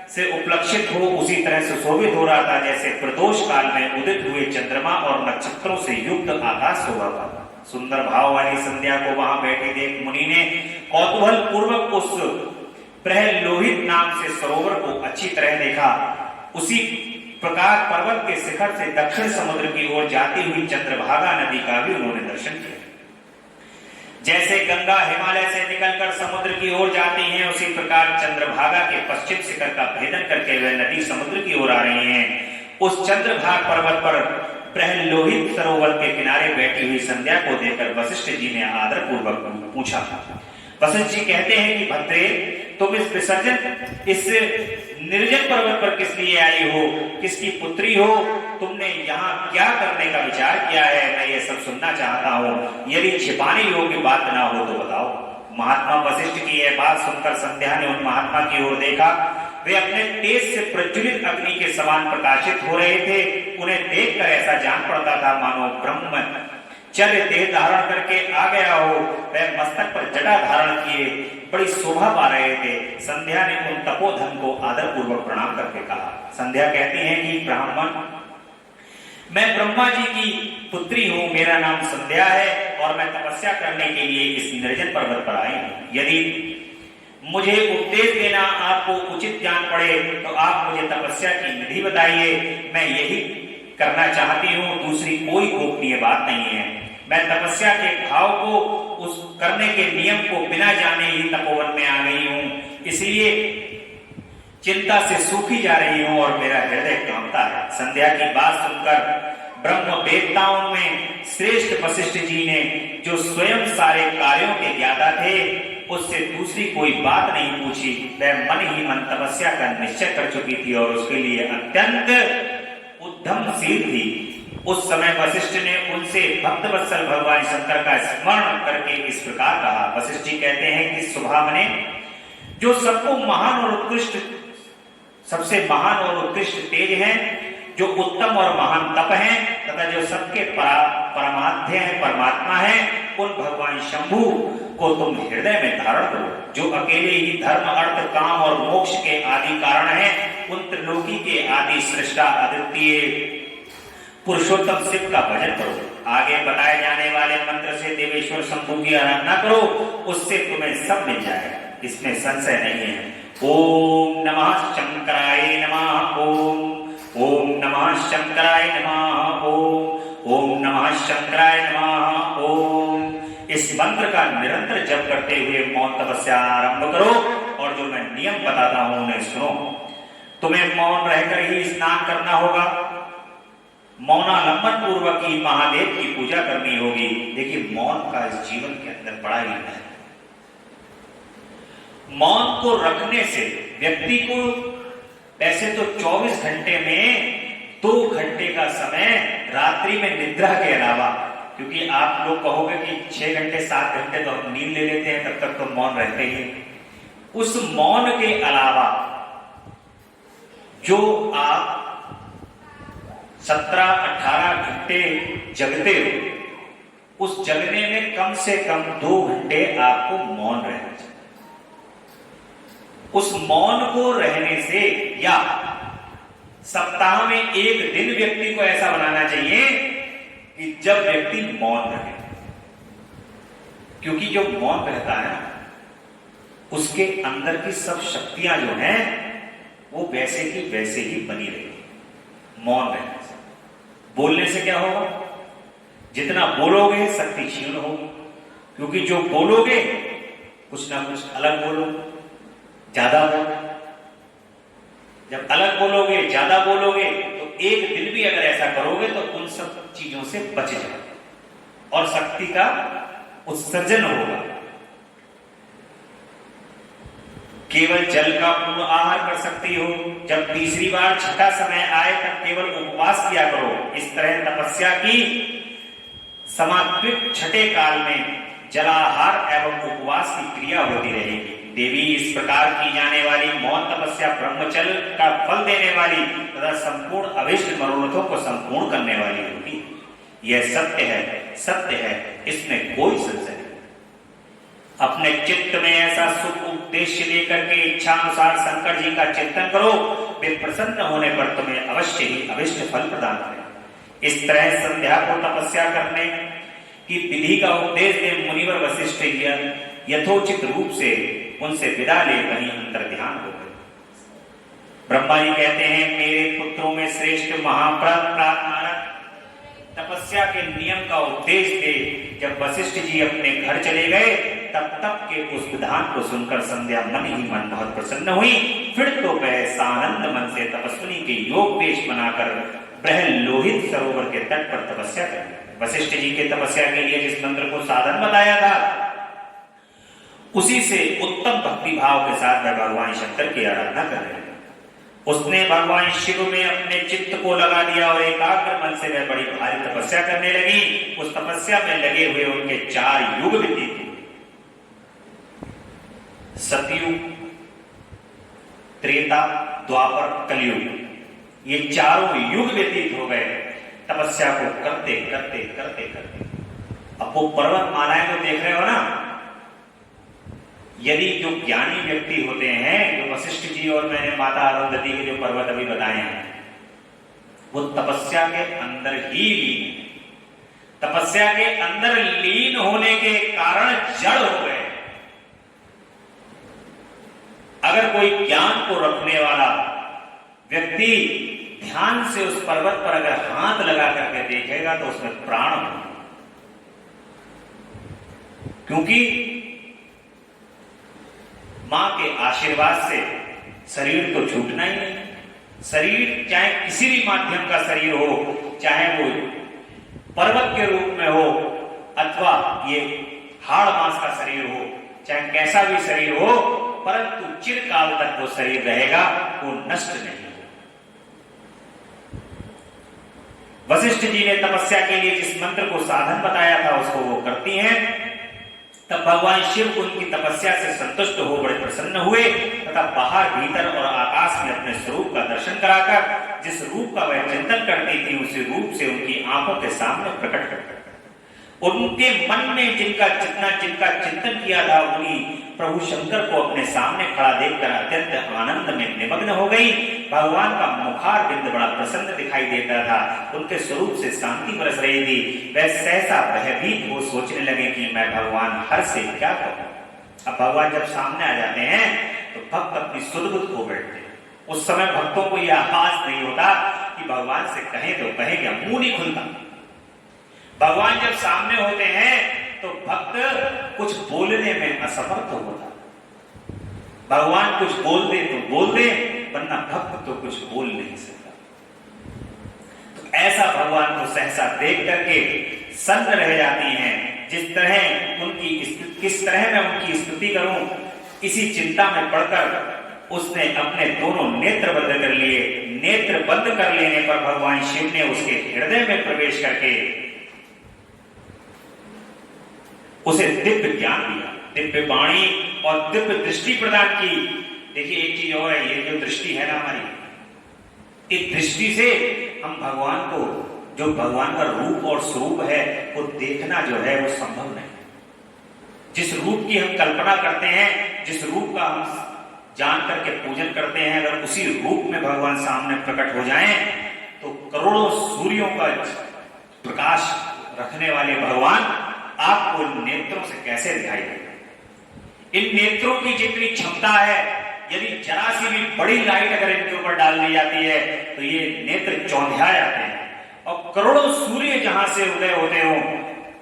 [SPEAKER 1] से उपलक्षित हो उसी तरह से शोभित हो रहा था जैसे प्रदोष काल में उदित हुए चंद्रमा और नक्षत्रों से युक्त आकाश शोभा पाता। सुंदर भाव वाली संध्या को वहां बैठे देख मुनि ने कौतूहल पूर्वक उस प्रहलोहित नाम से सरोवर को अच्छी तरह देखा। उसी प्रकार पर्वत के शिखर से दक्षिण समुद्र की ओर जाती हुई चंद्रभागा नदी का भी उन्होंने दर्शन किया। जैसे गंगा हिमालय से निकलकर समुद्र की ओर जाती है, उसी प्रकार चंद्रभागा के पश्चिम शिखर का भेदन करके वह नदी समुद्र की ओर आ रही है। उस चंद्रभाग पर्वत पर प्रहलोहित सरोवर के किनारे बैठी हुई संध्या को देखकर वशिष्ठ जी ने आदर पूर्वक पूछा। वशिष्ठ जी कहते हैं कि भद्रे, तुम इस निर्जन पर्वत पर किस लिए आई हो, किसकी पुत्री हो, तुमने यहाँ क्या करने का विचार किया है, मैं ये सब सुनना चाहता हूँ। यदि छिपाने योग्य बात ना हो तो बताओ। महात्मा वशिष्ठ की यह बात सुनकर संध्या ने उन महात्मा की ओर देखा। वे अपने तेज से प्रज्वलित अग्नि के समान प्रकाशित हो रहे थे। उन्हें देखकर ऐसा जान पड़ता था मानो ब्रह्मचर्य देह धारण करके आ गया हो। वह मस्तक पर जटा धारण किए बड़ी शोभा पा रहे थे। संध्या ने उन तपोधन को आदर पूर्वक प्रणाम करके कहा। संध्या कहती है कि ब्राह्मण, मैं ब्रह्मा जी की पुत्री हूँ, मेरा नाम संध्या है और मैं तपस्या करने के लिए इस निर्जन पर्वत पर आई हूँ। यदि मुझे उपदेश देना आपको उचित जान पड़े तो आप मुझे तपस्या की विधि बताइए, मैं यही करना चाहती हूँ, दूसरी कोई गोपनीय बात नहीं है। मैं तपस्या के भाव को, उस करने के नियम को बिना जाने ही तपोवन में आ गई हूँ, इसलिए चिंता से सूखी जा रही हूँ और मेरा हृदय कांपता है। संध्या की बात सुनकर ब्रह्म वेत्ताओं में श्रेष्ठ वशिष्ठ जी ने, जो स्वयं सारे कार्यों के ज्ञाता थे, उससे दूसरी कोई बात नहीं पूछी। वह मन ही मन तपस्या का निश्चय कर चुकी थी और उसके लिए अत्यंत उद्यमशील थी। उस समय वशिष्ठ ने उनसे भक्तवत्सल भगवान शंकर का स्मरण करके इस प्रकार कहा। वशिष्ठ जी कहते हैं कि स्वभाव ने जो सबको महान और उत्कृष्ट, सबसे महान और उत्कृष्ट तेज हैं, जो उत्तम और महान तप हैं तथा जो सबके परमाध्य हैं, परमात्मा हैं, उन भगवान शंभु को तुम हृदय में धारण करो, जो अकेले ही धर्म, अर्थ, काम और मोक्ष के आदि कारण हैं। उन त्रिलोकी के आदि सृष्टा अद्वितीय पुरुषोत्तम शिव का भजन करो। आगे बताए जाने वाले मंत्र से देवेश्वर शंभु की आराधना करो, उससे तुम्हें सब मिल जाएगा, इसमें संशय नहीं है। ओम नमः शंकराय नमः। ओम नमः शंकराय नमः। ओम नमः शंकराय नमः। ओम। इस मंत्र का निरंतर जप करते हुए मौन तपस्या आरंभ करो और जो मैं नियम बताता हूं उन्हें सुनो। तुम्हें मौन रहकर ही स्नान करना होगा, मौनालंबन पूर्वक ही महादेव की पूजा करनी होगी। देखिए, मौन का इस जीवन के अंदर बड़ा ही है। मौन को रखने से व्यक्ति को, ऐसे तो 24 घंटे में 2 घंटे का समय रात्रि में निद्रा के अलावा, क्योंकि आप लोग कहोगे कि 6 घंटे 7 घंटे तो हम नींद ले लेते हैं, तब तक तो मौन रहते ही। उस मौन के अलावा जो आप 17-18 घंटे जगते हो, उस जगने में कम से कम 2 घंटे आपको मौन रहना चाहिए। उस मौन को रहने से, या सप्ताह में 1 दिन व्यक्ति को ऐसा बनाना चाहिए कि जब व्यक्ति मौन रहे, क्योंकि जो मौन रहता है उसके अंदर की सब शक्तियां जो हैं वो वैसे की वैसे ही बनी रहेगी। मौन रहने से, बोलने से क्या होगा, जितना बोलोगे शक्ति क्षीण होगी, क्योंकि जो बोलोगे कुछ ना कुछ अलग बोलो, ज्यादा बोलो। जब अलग बोलोगे, ज्यादा बोलोगे, तो एक दिन भी अगर ऐसा करोगे तो उन सब चीजों से बच जाओ और शक्ति का उत्सर्जन होगा। केवल जल का पूर्ण आहार कर सकती हो। जब तीसरी बार छठा समय आए तब केवल उपवास किया करो। इस तरह तपस्या की समाप्त छठे काल में जलाहार एवं उपवास की क्रिया होती रहेगी। देवी इस प्रकार की जाने वाली मौन तपस्या ब्रह्मचर्य का फल देने वाली तथा संपूर्ण अभिष्ट मनोरथों को संपूर्ण करने वाली होती। यह सत्य है, इसमें कोई संशय नहीं। अपने चित्त में ऐसा सुख उद्देश्य लेकर के इच्छा अनुसार शंकर जी का चिंतन करो, वे प्रसन्न होने पर तुम्हें अवश्य ही अभिष्ट फल प्रदान करें। इस तरह संध्या को तपस्या करने की विधि का उपदेश दे मुनिवर वशिष्ठ यथोचित रूप से उनसे विदा ले वहीं अंतर ध्यान हो गए। ब्रह्मा जी कहते हैं, मेरे पुत्रों में श्रेष्ठ महाप्राज्ञ तपस्या के नियम का उपदेश दे। जब वशिष्ठ जी अपने घर चले गए तब के उस विधान को सुनकर संध्या मन ही मन बहुत प्रसन्न हुई। फिर तो वह सानंद मन से तपस्विनी के योग वेश बनाकर बृहलोहित सरोवर के तट पर तपस्या कर। वशिष्ठ जी के तपस्या के लिए जिस मंत्र को साधन बताया था, उसी से उत्तम भक्ति भाव के साथ वह भगवान शंकर की आराधना कर रहे हैं। उसने भगवान शिव में अपने चित्त को लगा दिया और एकाग्र मन से वह बड़ी भारी तपस्या करने लगी। उस तपस्या में लगे हुए उनके 4 युग व्यतीत हुए। सतयुग, त्रेता, द्वापर, कलयुग, ये चारों युग व्यतीत हो गए तपस्या को करते करते करते करते। अब वो पर्वत मालाएं जो देख रहे हो ना, यदि जो ज्ञानी व्यक्ति होते हैं, जो वशिष्ठ जी और मैंने माता अरुंधति के जो पर्वत अभी बताए हैं, वो तपस्या के अंदर ही लीन, तपस्या के अंदर लीन होने के कारण जड़ हो गए। अगर कोई ज्ञान को रखने वाला व्यक्ति ध्यान से उस पर्वत पर अगर हाथ लगा करके देखेगा तो उसमें प्राण हो, क्योंकि मां के आशीर्वाद से शरीर तो छूटना ही नहीं। शरीर चाहे किसी भी माध्यम का शरीर हो, चाहे वो पर्वत के रूप में हो अथवा ये हाड़ मांस का शरीर हो, चाहे कैसा भी शरीर हो, परंतु चिरकाल तक वो शरीर रहेगा, वो नष्ट नहीं। वशिष्ठ जी ने तपस्या के लिए जिस मंत्र को साधन बताया था उसको वो करती हैं। तब भगवान शिव उनकी तपस्या से संतुष्ट हो बड़े प्रसन्न हुए तथा बाहर भीतर और आकाश में अपने स्वरूप का दर्शन कराकर जिस रूप का वह चिंतन करती थी, उसी रूप से उनकी आंखों के सामने प्रकट कर उनके मन में जिनका चिंतन किया था, उन्हीं प्रभु शंकर को अपने सामने खड़ा देखकर अत्यंत आनंद में निमग्न हो गई। भगवान का मुखार बिंद बड़ा प्रसन्न दिखाई देता था, उनके स्वरूप से शांति बरस रही थी। वह सहसा भयभीत हो सोचने लगे कि मैं भगवान हर से क्या कहूं। अब भगवान जब सामने आ जाते हैं तो भक्त अपनी सुध-बुध खो बैठते हैं। उस समय भक्तों को यह आभास नहीं होता कि भगवान से कहें तो कहें क्या, मुंह नहीं खुलता। भगवान जब सामने होते हैं तो भक्त कुछ बोलने में असमर्थ होता। भगवान कुछ बोल दे तो बोल दे, वरना भक्त तो कुछ बोल नहीं सकता। तो ऐसा भगवान को सहसा देख करके सन्न रह जाती हैं। जिस तरह उनकी किस तरह मैं उनकी स्तुति करूं, इसी चिंता में पड़कर उसने अपने दोनों नेत्र बंद कर लिए। नेत्र बंद कर लेने पर भगवान शिव ने उसके हृदय में प्रवेश करके उसे दिव्य ज्ञान दिया, दिव्य वाणी और दिव्य दृष्टि प्रदान की। देखिए एक चीज और है, ये जो दृष्टि है ना हमारी, इस दृष्टि से हम भगवान को, जो भगवान का रूप और स्वरूप है, वो देखना जो है वो संभव नहीं। जिस रूप की हम कल्पना करते हैं, जिस रूप का हम जान करके पूजन करते हैं, अगर उसी रूप में भगवान सामने प्रकट हो जाएं तो करोड़ों सूर्यों का प्रकाश रखने वाले भगवान आपको इन नेत्रों से कैसे दिखाई देगा। इन नेत्रों की जितनी क्षमता है, यदि जरा सी भी बड़ी लाइट अगर इनके ऊपर डाल दी जाती है तो ये नेत्र चौंधिया जाते हैं। और करोड़ों सूर्य जहां से उदय होते हो,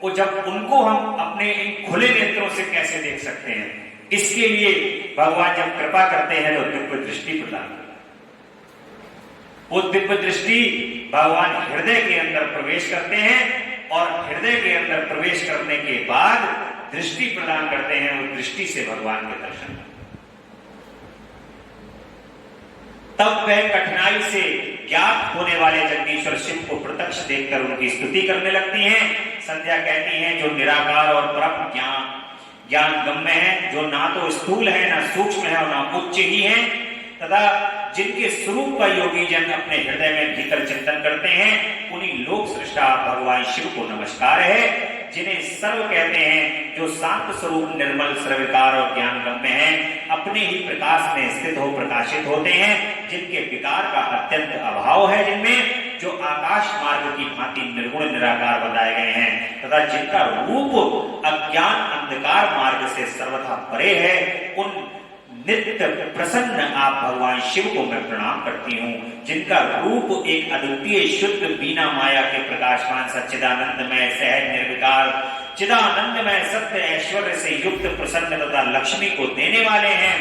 [SPEAKER 1] वो जब उनको हम अपने इन खुले नेत्रों से कैसे देख सकते हैं। इसके लिए भगवान जब कृपा करते हैं तो दिव्य दृष्टि प्रदान करते हैं। वो दिव्य दृष्टि भगवान हृदय के अंदर प्रवेश करते हैं और हृदय के अंदर प्रवेश करने के बाद दृष्टि प्रदान करते हैं। उस दृष्टि से भगवान के दर्शन। तब वह कठिनाई से ज्ञात होने वाले जगदीश्वर शिव को प्रत्यक्ष देखकर उनकी स्तुति करने लगती हैं। संध्या कहती है, जो निराकार और परम ज्ञान गम्य है, जो ना तो स्थूल है, ना सूक्ष्म है और ना उच्च ही है, तथा जिनके स्वरूप का योगी जन अपने हृदय में भीतर चिंतन करते हैं, उन्हीं लोक सृष्टा भगवान शिव को नमस्कार है। जिन्हें सर्व कहते हैं, जो शांत स्वरूप निर्मल सर्वकार और ज्ञान गम्य हैं, अपने ही प्रकाश में स्थित हो प्रकाशित होते हैं, जिनके विकार का अत्यंत अभाव है, जिनमें जो आकाश मार्ग की भांति निर्गुण निराकार बताए गए हैं, तथा जिनका रूप अज्ञान अंधकार मार्ग से सर्वथा परे है, उन नित्य प्रसन्न आप भगवान शिव को मैं प्रणाम करती हूँ, जिनका रूप एक अद्वितीय शुद्ध बिना माया के प्रकाशमान सच्चिदानंदमय सहज निर्विकार चिदानंदमय सत्य ऐश्वर्य से युक्त प्रसन्न तथा लक्ष्मी को देने वाले हैं।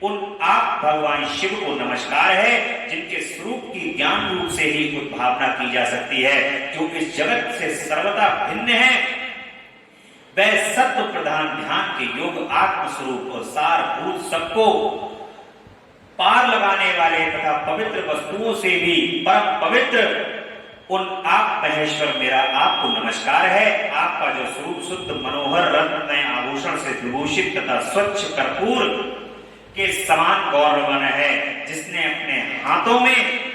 [SPEAKER 1] उन आप भगवान शिव को नमस्कार है, जिनके स्वरूप की ज्ञान रूप से ही उद्भावना की जा सकती है, जो इस जगत से सर्वथा भिन्न है। वह सत्व प्रधान ध्यान के योग आत्म स्वरूप और सारभूत सबको पार लगाने वाले तथा पवित्र वस्तुओं से भी परम पवित्र उन आप महेश्वर मेरा आपको नमस्कार है। आपका जो स्वरूप शुद्ध मनोहर रत्न आभूषण से विभूषित तथा स्वच्छ कर्पूर के समान गौरवन है, जिसने अपने हाथों में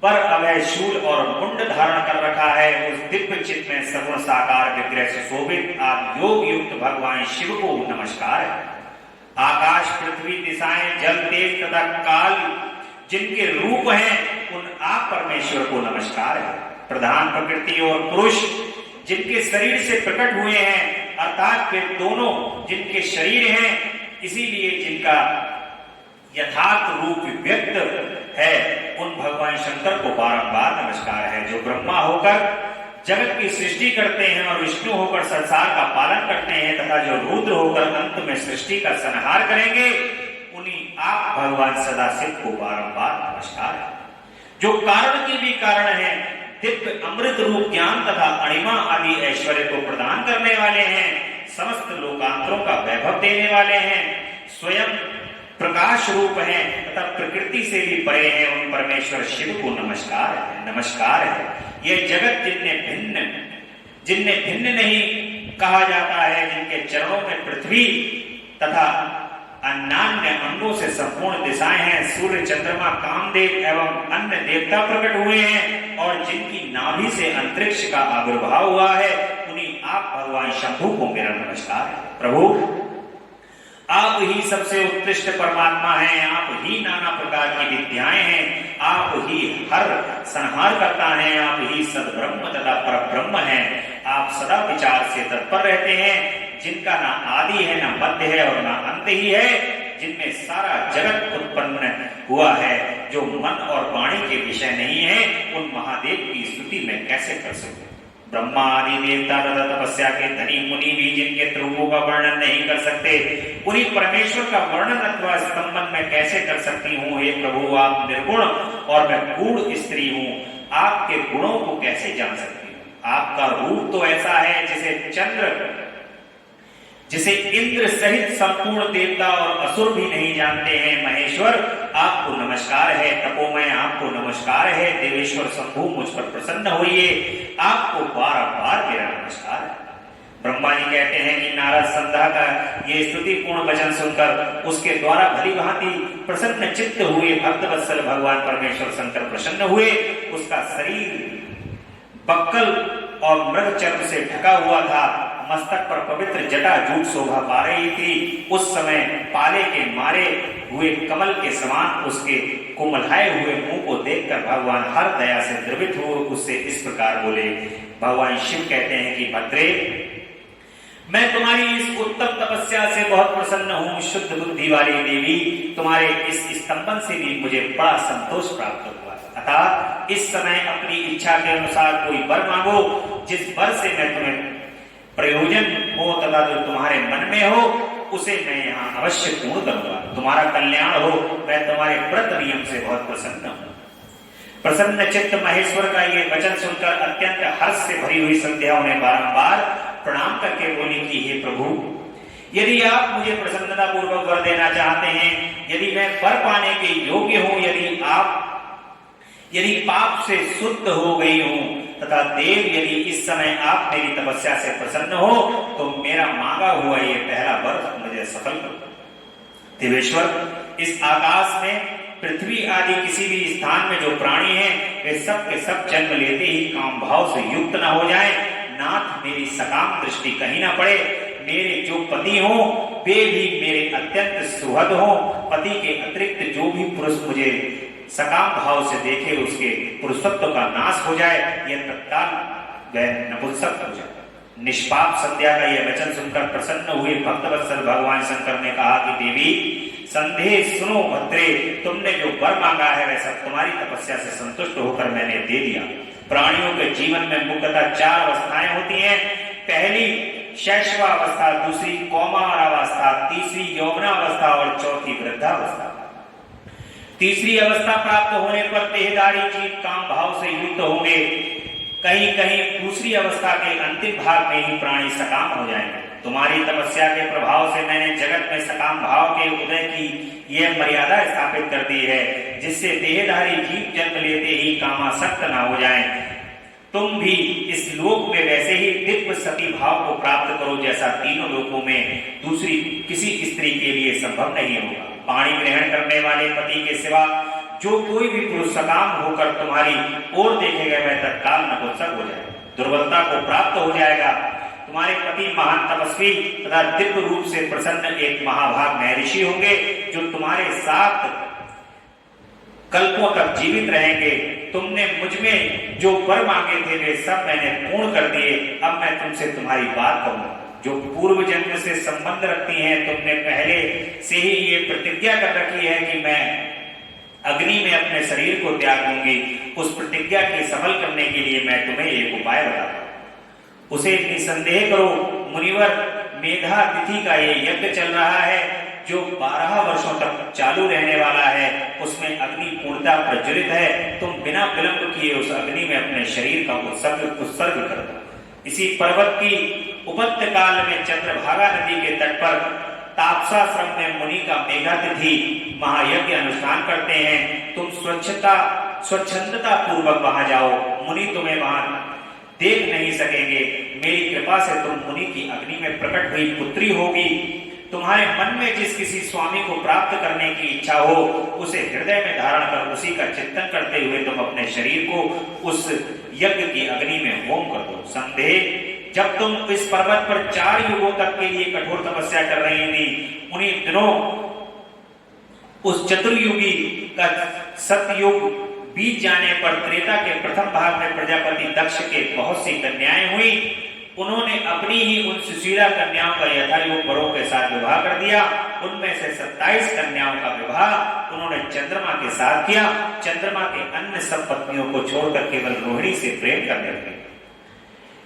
[SPEAKER 1] पर अभय शूल और मुंड धारण कर रखा है, उस दिव्य चित्त में सगुण साकार विग्रह से शोभित आप योग युक्त भगवान शिव को नमस्कार है। आकाश पृथ्वी दिशाएं जल तेज तथा काल जिनके रूप हैं, उन आप परमेश्वर को नमस्कार है। प्रधान प्रकृति और पुरुष जिनके शरीर से प्रकट हुए हैं, अर्थात वे दोनों जिनके शरीर हैं, इसीलिए जिनका यथार्थ रूप व्यक्त है, उन भगवान शंकर को बारंबार नमस्कार है। जो ब्रह्मा होकर जगत की सृष्टि करते हैं और विष्णु होकर संसार का पालन करते हैं, तथा जो रुद्र होकर अंत में सृष्टि का संहार करेंगे, उन्हीं आप भगवान सदाशिव को बारंबार नमस्कार है। जो कारण की भी कारण है, दिव्य अमृत रूप ज्ञान तथा अणिमा आदि ऐश्वर्य को प्रदान करने वाले हैं, समस्त लोकांतरों का वैभव देने वाले हैं, स्वयं प्रकाश रूप है तथा प्रकृति से भी परे हैं, उन परमेश्वर शिव को नमस्कार है, नमस्कार है। यह जगत जिन्हें भिन्न नहीं कहा जाता है, जिनके चरणों में पृथ्वी तथा अन्यान्य अंगों से संपूर्ण दिशाएं हैं, सूर्य चंद्रमा कामदेव एवं अन्य देवता प्रकट हुए हैं, और जिनकी नाभि से अंतरिक्ष का आविर्भाव हुआ है, उन्हीं आप भगवान शंभु को मेरा नमस्कार है। प्रभु आप ही सबसे उत्कृष्ट परमात्मा हैं, आप ही नाना प्रकार की विद्याएं हैं, आप ही हर संहार करता है, आप ही सद्ब्रह्म तथा परब्रह्म हैं। आप सदा विचार से तत्पर रहते हैं, जिनका ना आदि है, ना मध्य है और ना अंत ही है, जिनमें सारा जगत उत्पन्न हुआ है, जो मन और वाणी के विषय नहीं है, उन महादेव की स्तुति में कैसे कर सकूं। ब्रह्मा आदि देवता तथा तपस्या के धनी मुनि भी जिनके रूपों का वर्णन नहीं कर सकते, उन्हीं परमेश्वर का वर्णन अथवा स्तंभन में कैसे कर सकती हूँ। हे प्रभु, आप निर्गुण और मैं गूढ़ स्त्री हूँ, आपके गुणों को कैसे जान सकती हूँ। आपका रूप तो ऐसा है जिसे इंद्र सहित संपूर्ण देवता और असुर भी नहीं जानते हैं। महेश्वर आपको नमस्कार है, तपोमय आपको नमस्कार है, देवेश्वर शंभु मुझ पर प्रसन्न होइए, आपको बार-बार मेरा नमस्कार है। ब्रह्मा जी कहते हैं कि नारद संध्या का ये स्तुति पूर्ण वचन सुनकर उसके द्वारा भली भांति प्रसन्न चित्त हुए भक्त वत्सल भगवान परमेश्वर शंकर प्रसन्न हुए। उसका शरीर बक्कल और मृग चर्म से ढका हुआ था, मस्तक पर पवित्र जटा जूट शोभा पा रही थी। उस समय पाले के मारे हुए कमल के समान उसके कोमलाए हुए मुंह को देखकर भगवान हर दया से द्रवित हुए उससे इस प्रकार बोले। भगवान शिव कहते हैं कि भद्रे, मैं तुम्हारी इस उत्तम तपस्या से बहुत प्रसन्न हूँ। शुद्ध बुद्धि वाली देवी, तुम्हारे इस स्तंभन से भी मुझे बड़ा संतोष प्राप्त हुआ। अतः इस समय अपनी इच्छा के अनुसार कोई वर मांगो, जिस वर से मैं तुम्हें प्रयोजन हो तथा जो तुम्हारे मन में हो, उसे मैं यहाँ अवश्य पूर्ण करूंगा। तुम्हारा कल्याण हो, मैं तुम्हारे व्रत नियम से बहुत प्रसन्न हूँ। प्रसन्न चित्त महेश्वर का ये वचन सुनकर अत्यंत हर्ष से भरी हुई संध्या उन्हें बारंबार प्रणाम करके बोली कि हे प्रभु, यदि आप मुझे प्रसन्नता पूर्वक वर देना चाहते हैं, यदि मैं वर पाने के योग्य हूँ, यदि यदि पाप से शुद्ध हो गई हूं तथा देव यदि इस समय आप मेरी तपस्या से प्रसन्न हो तो मेरा मांगा हुआ ये पहला वर मुझे सफल करो। देवेश्वर, इस आकाश में पृथ्वी आदि किसी भी स्थान में जो प्राणी हैं वे सब के सब जन्म लेते ही काम भाव से युक्त न हो जाएं। नाथ, मेरी सकाम दृष्टि कहीं ना पड़े। मेरे जो पति हों वे भी मेरे अत्यंत सुहृद हों। पति के अतिरिक्त जो भी पुरुष मुझे सकाम भाव से देखे उसके पुरुषत्व का नाश हो जाए, यह तत्काल वह नपुंसक हो जाए। निष्पाप संध्या का यह वचन सुनकर प्रसन्न हुए भक्तवत्सल भगवान शंकर ने कहा कि देवी संदेह सुनो भद्रे, तुमने जो वर मांगा है वह सब तुम्हारी तपस्या से संतुष्ट होकर मैंने दे दिया। प्राणियों के जीवन में मुख्यतः 4 अवस्थाएं होती हैं। पहली शैशवावस्था, दूसरी कौमारावस्था, तीसरी यौवनावस्था और चौथी वृद्धावस्था। तीसरी अवस्था प्राप्त होने पर देहधारी जीव काम भाव से युक्त होंगे। कहीं कहीं दूसरी अवस्था के अंतिम भाग में ही प्राणी सकाम हो जाएंगे। तुम्हारी तपस्या के प्रभाव से मैंने जगत में सकाम भाव के उदय की यह मर्यादा स्थापित कर दी है, जिससे देहधारी जीव जन्म लेते ही कामासक्त न हो जाएं। तुम भी इस लोक में वैसे ही दिव्य सती भाव को प्राप्त करो जैसा तीनों लोकों में दूसरी किसी स्त्री के लिए संभव नहीं होगा। पाणी ग्रहण करने वाले पति के सिवा जो कोई भी पुरुष सकाम होकर तुम्हारी ओर देखेगा वह तत्काल नपुंसक हो जाएगा, दुर्बलता को प्राप्त हो जाएगा। तुम्हारे पति महान तपस्वी तथा दिव्य रूप से प्रसन्न एक महाभाग महर्षि होंगे जो तुम्हारे साथ कल्पों तक जीवित रहेंगे। तुमने मुझ में जो वर मांगे थे वे सब मैंने पूर्ण कर दिए। अब मैं तुमसे तुम्हारी बात कहूँ जो पूर्व जन्म से संबंध रखती हैं। तुमने पहले से ही ये प्रतिज्ञा कर रखी है कि मैं अग्नि में अपने शरीर को त्याग दूंगी। उस प्रतिज्ञा के सफल करने के लिए मैं तुम्हें एक उपाय बताता हूं, उसे निसंदेह करो। मुनिवर, मेधा तिथि का ये यज्ञ चल रहा है जो 12 वर्षों तक चालू रहने वाला है। उसमें अग्नि पूर्णतः प्रज्वलित है। तुम बिना विलंब किए उस अग्नि में अपने शरीर का उत्सर्ग कर दो। इसी पर्वत की उपत्य काल में चंद्रभागा नदी के तट पर तापसाश्रम में मुनि का मेघा तिथि महायज्ञ अनुष्ठान करते हैं। तुम स्वच्छंदता पूर्वक वहां जाओ। मुनि तुम्हें वहां देख नहीं सकेंगे। मेरी कृपा से तुम मुनि की अग्नि में प्रकट हुई पुत्री होगी। तुम्हारे मन में जिस किसी स्वामी को प्राप्त करने की इच्छा हो उसे हृदय में धारण कर उसी का चिंतन करते हुए तुम अपने शरीर को उस यज्ञ की अग्नि में होम कर दो। संदेह, जब तुम इस पर्वत पर 4 युगों तक के लिए कठोर तपस्या कर रही थी, उन्हीं दिनों उस चतुर्युगी का सतयुग बीत जाने पर त्रेता के प्रथम भाग में प्रजापति दक्ष के बहुत सी कन्याएं हुई। उन्होंने अपनी ही उन सुशीला कन्याओं का यथायोग वरों के साथ विवाह कर दिया। उनमें से 27 कन्याओं का विवाह उन्होंने चंद्रमा के साथ किया। चंद्रमा के अन्य सब पत्नियों को छोड़कर केवल रोहिणी से प्रेम करने लगे।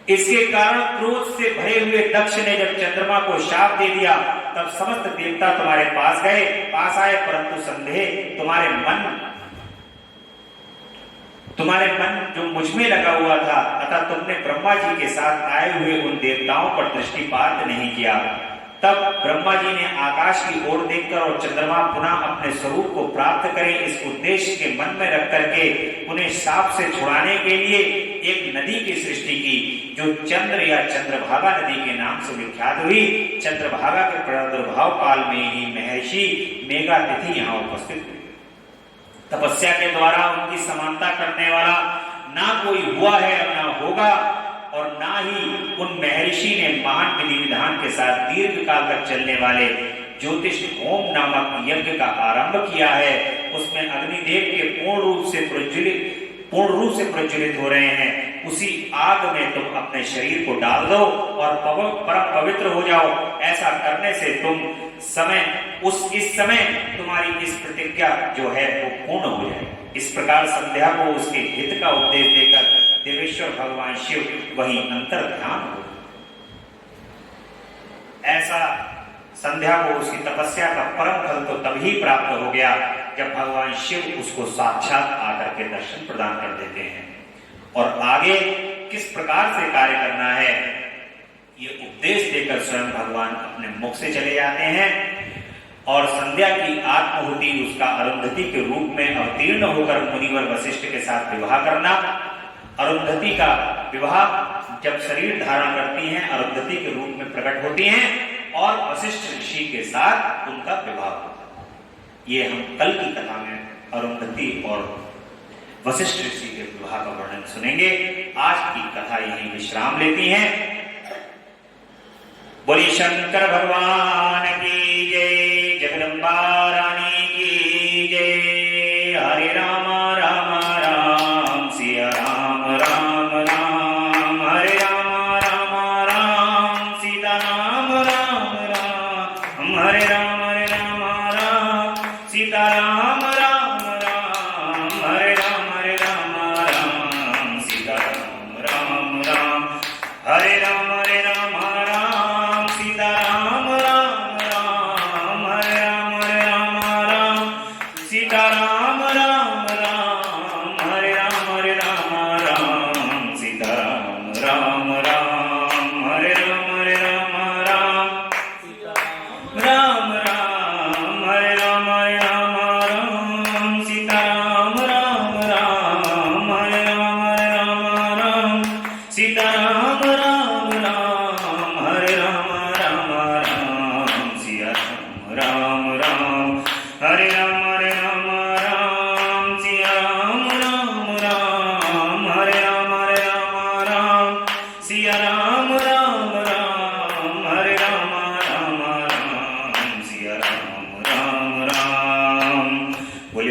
[SPEAKER 1] इसके कारण क्रोध से भरे हुए दक्ष ने जब चंद्रमा को शाप दे दिया तब समस्त देवता तुम्हारे पास आए, परंतु संदेह तुम्हारे मन जो मुझ में लगा हुआ था अतः तुमने ब्रह्मा जी के साथ आए हुए उन देवताओं पर दृष्टिपात नहीं किया। तब ब्रह्मा जी ने आकाश की ओर देखकर और चंद्रमा पुनः अपने स्वरूप को प्राप्त करे इस उद्देश्य के मन में रख करके उन्हें शाप से छुड़ाने के लिए एक नदी की सृष्टि की जो चंद्र या चंद्रभागा नदी के नाम से विख्यात हुई। चंद्रभागा के प्रादुर्भाव काल में ही महर्षि मेघा तिथि यहाँ उपस्थित हुई। तपस्या के द्वारा उनकी समानता करने वाला ना कोई हुआ है और ना होगा, और ना ही उन महर्षि ने महान विधि विधान के साथ दीर्घ काल तक चलने वाले ज्योतिष होम नामक यज्ञ का आरंभ किया है। उसमें अग्निदेव के पूर्ण रूप से प्रज्वलित हो रहे हैं। उसी आग में तुम अपने शरीर को डाल दो और परम पवित्र हो जाओ। ऐसा करने से इस समय तुम्हारी इस प्रतिज्ञा जो है वो पूर्ण हो जाए। इस प्रकार संध्या को उसके हित का उपदेश देकर देवेश्वर भगवान शिव वही अंतर ध्यान हो। ऐसा संध्या को उसकी तपस्या का परम फल तो तभी प्राप्त हो गया जब भगवान शिव उसको साक्षात आकर के दर्शन प्रदान कर देते हैं। और आगे किस प्रकार से कार्य करना है ये उपदेश देकर स्वयं भगवान अपने मुख से चले जाते हैं। और संध्या की आत्माहुति उसका अरुंधति अरुंधति के रूप में अवतीर्ण होकर मुनिवर वशिष्ठ के साथ विवाह करना। अरुंधति का विवाह जब शरीर धारण करती हैं अरुंधति के रूप में प्रकट होती हैं और वशिष्ठ ऋषि के साथ उनका विवाह होता है। ये हम कल की कथा में अरुंधति और वशिष्ठ ऋषि के विवाह का वर्णन सुनेंगे। आज की कथा यही विश्राम लेती है। बोली शंकर भगवान की जय, जगदम्बा रानी की जय। हरे राम राम राम सिया राम राम राम, हरे राम राम राम सीता राम राम राम, हरे राम राम सीता राम राम राम, हरे राम राम सीता राम राम राम, हरे राम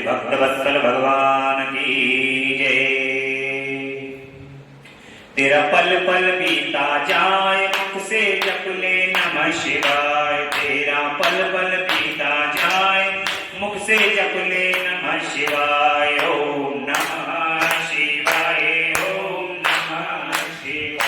[SPEAKER 1] भक्तवत्सल भगवान की जय। तेरा पल पल बीता जाए मुख से जप ले नमः शिवाय, तेरा पल पल बीता जाए मुख से जप ले नमः शिवाय। ओम नमः शिवाय, ओम नमः शिवाय,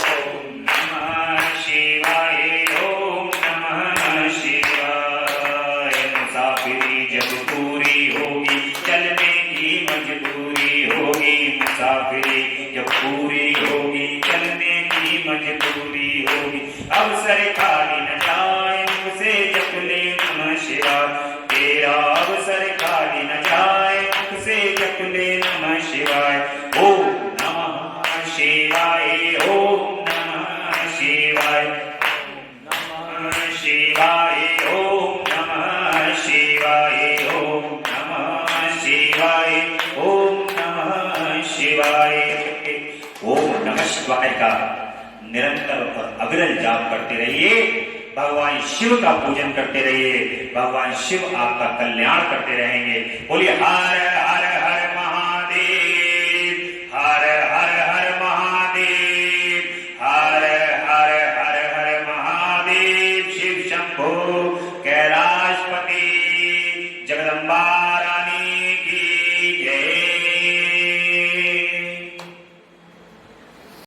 [SPEAKER 1] ओम नमः शिवाय, ओम नमः शिवाय। मुसाफिरी जब पूरी होगी चलने की मजबूरी होगी, मुसाफिरी जब पूरी होगी चलने की मजबूरी होगी। अवसर खाली न जाए मुझसे जप ले नमः शिवाय, तेरा अवसर खाली न जाए मुझसे जप ले नमः शिवाय। ओम नमः शिवाय, ओम नमः शिवाय, नमः शिवाय, ओम नमः शिवाय, ओम नमः शिवाय, ओम नमः शिवाय। ओम नमः शिवाय का निरंतर और अविरल जाप करते रहिए, भगवान शिव का पूजन करते रहिए, भगवान शिव आपका कल्याण करते रहेंगे। बोलिए हर हर हर महादेव, हर हर हर महादेव, हर हर हर हर महादेव। शिव शंभो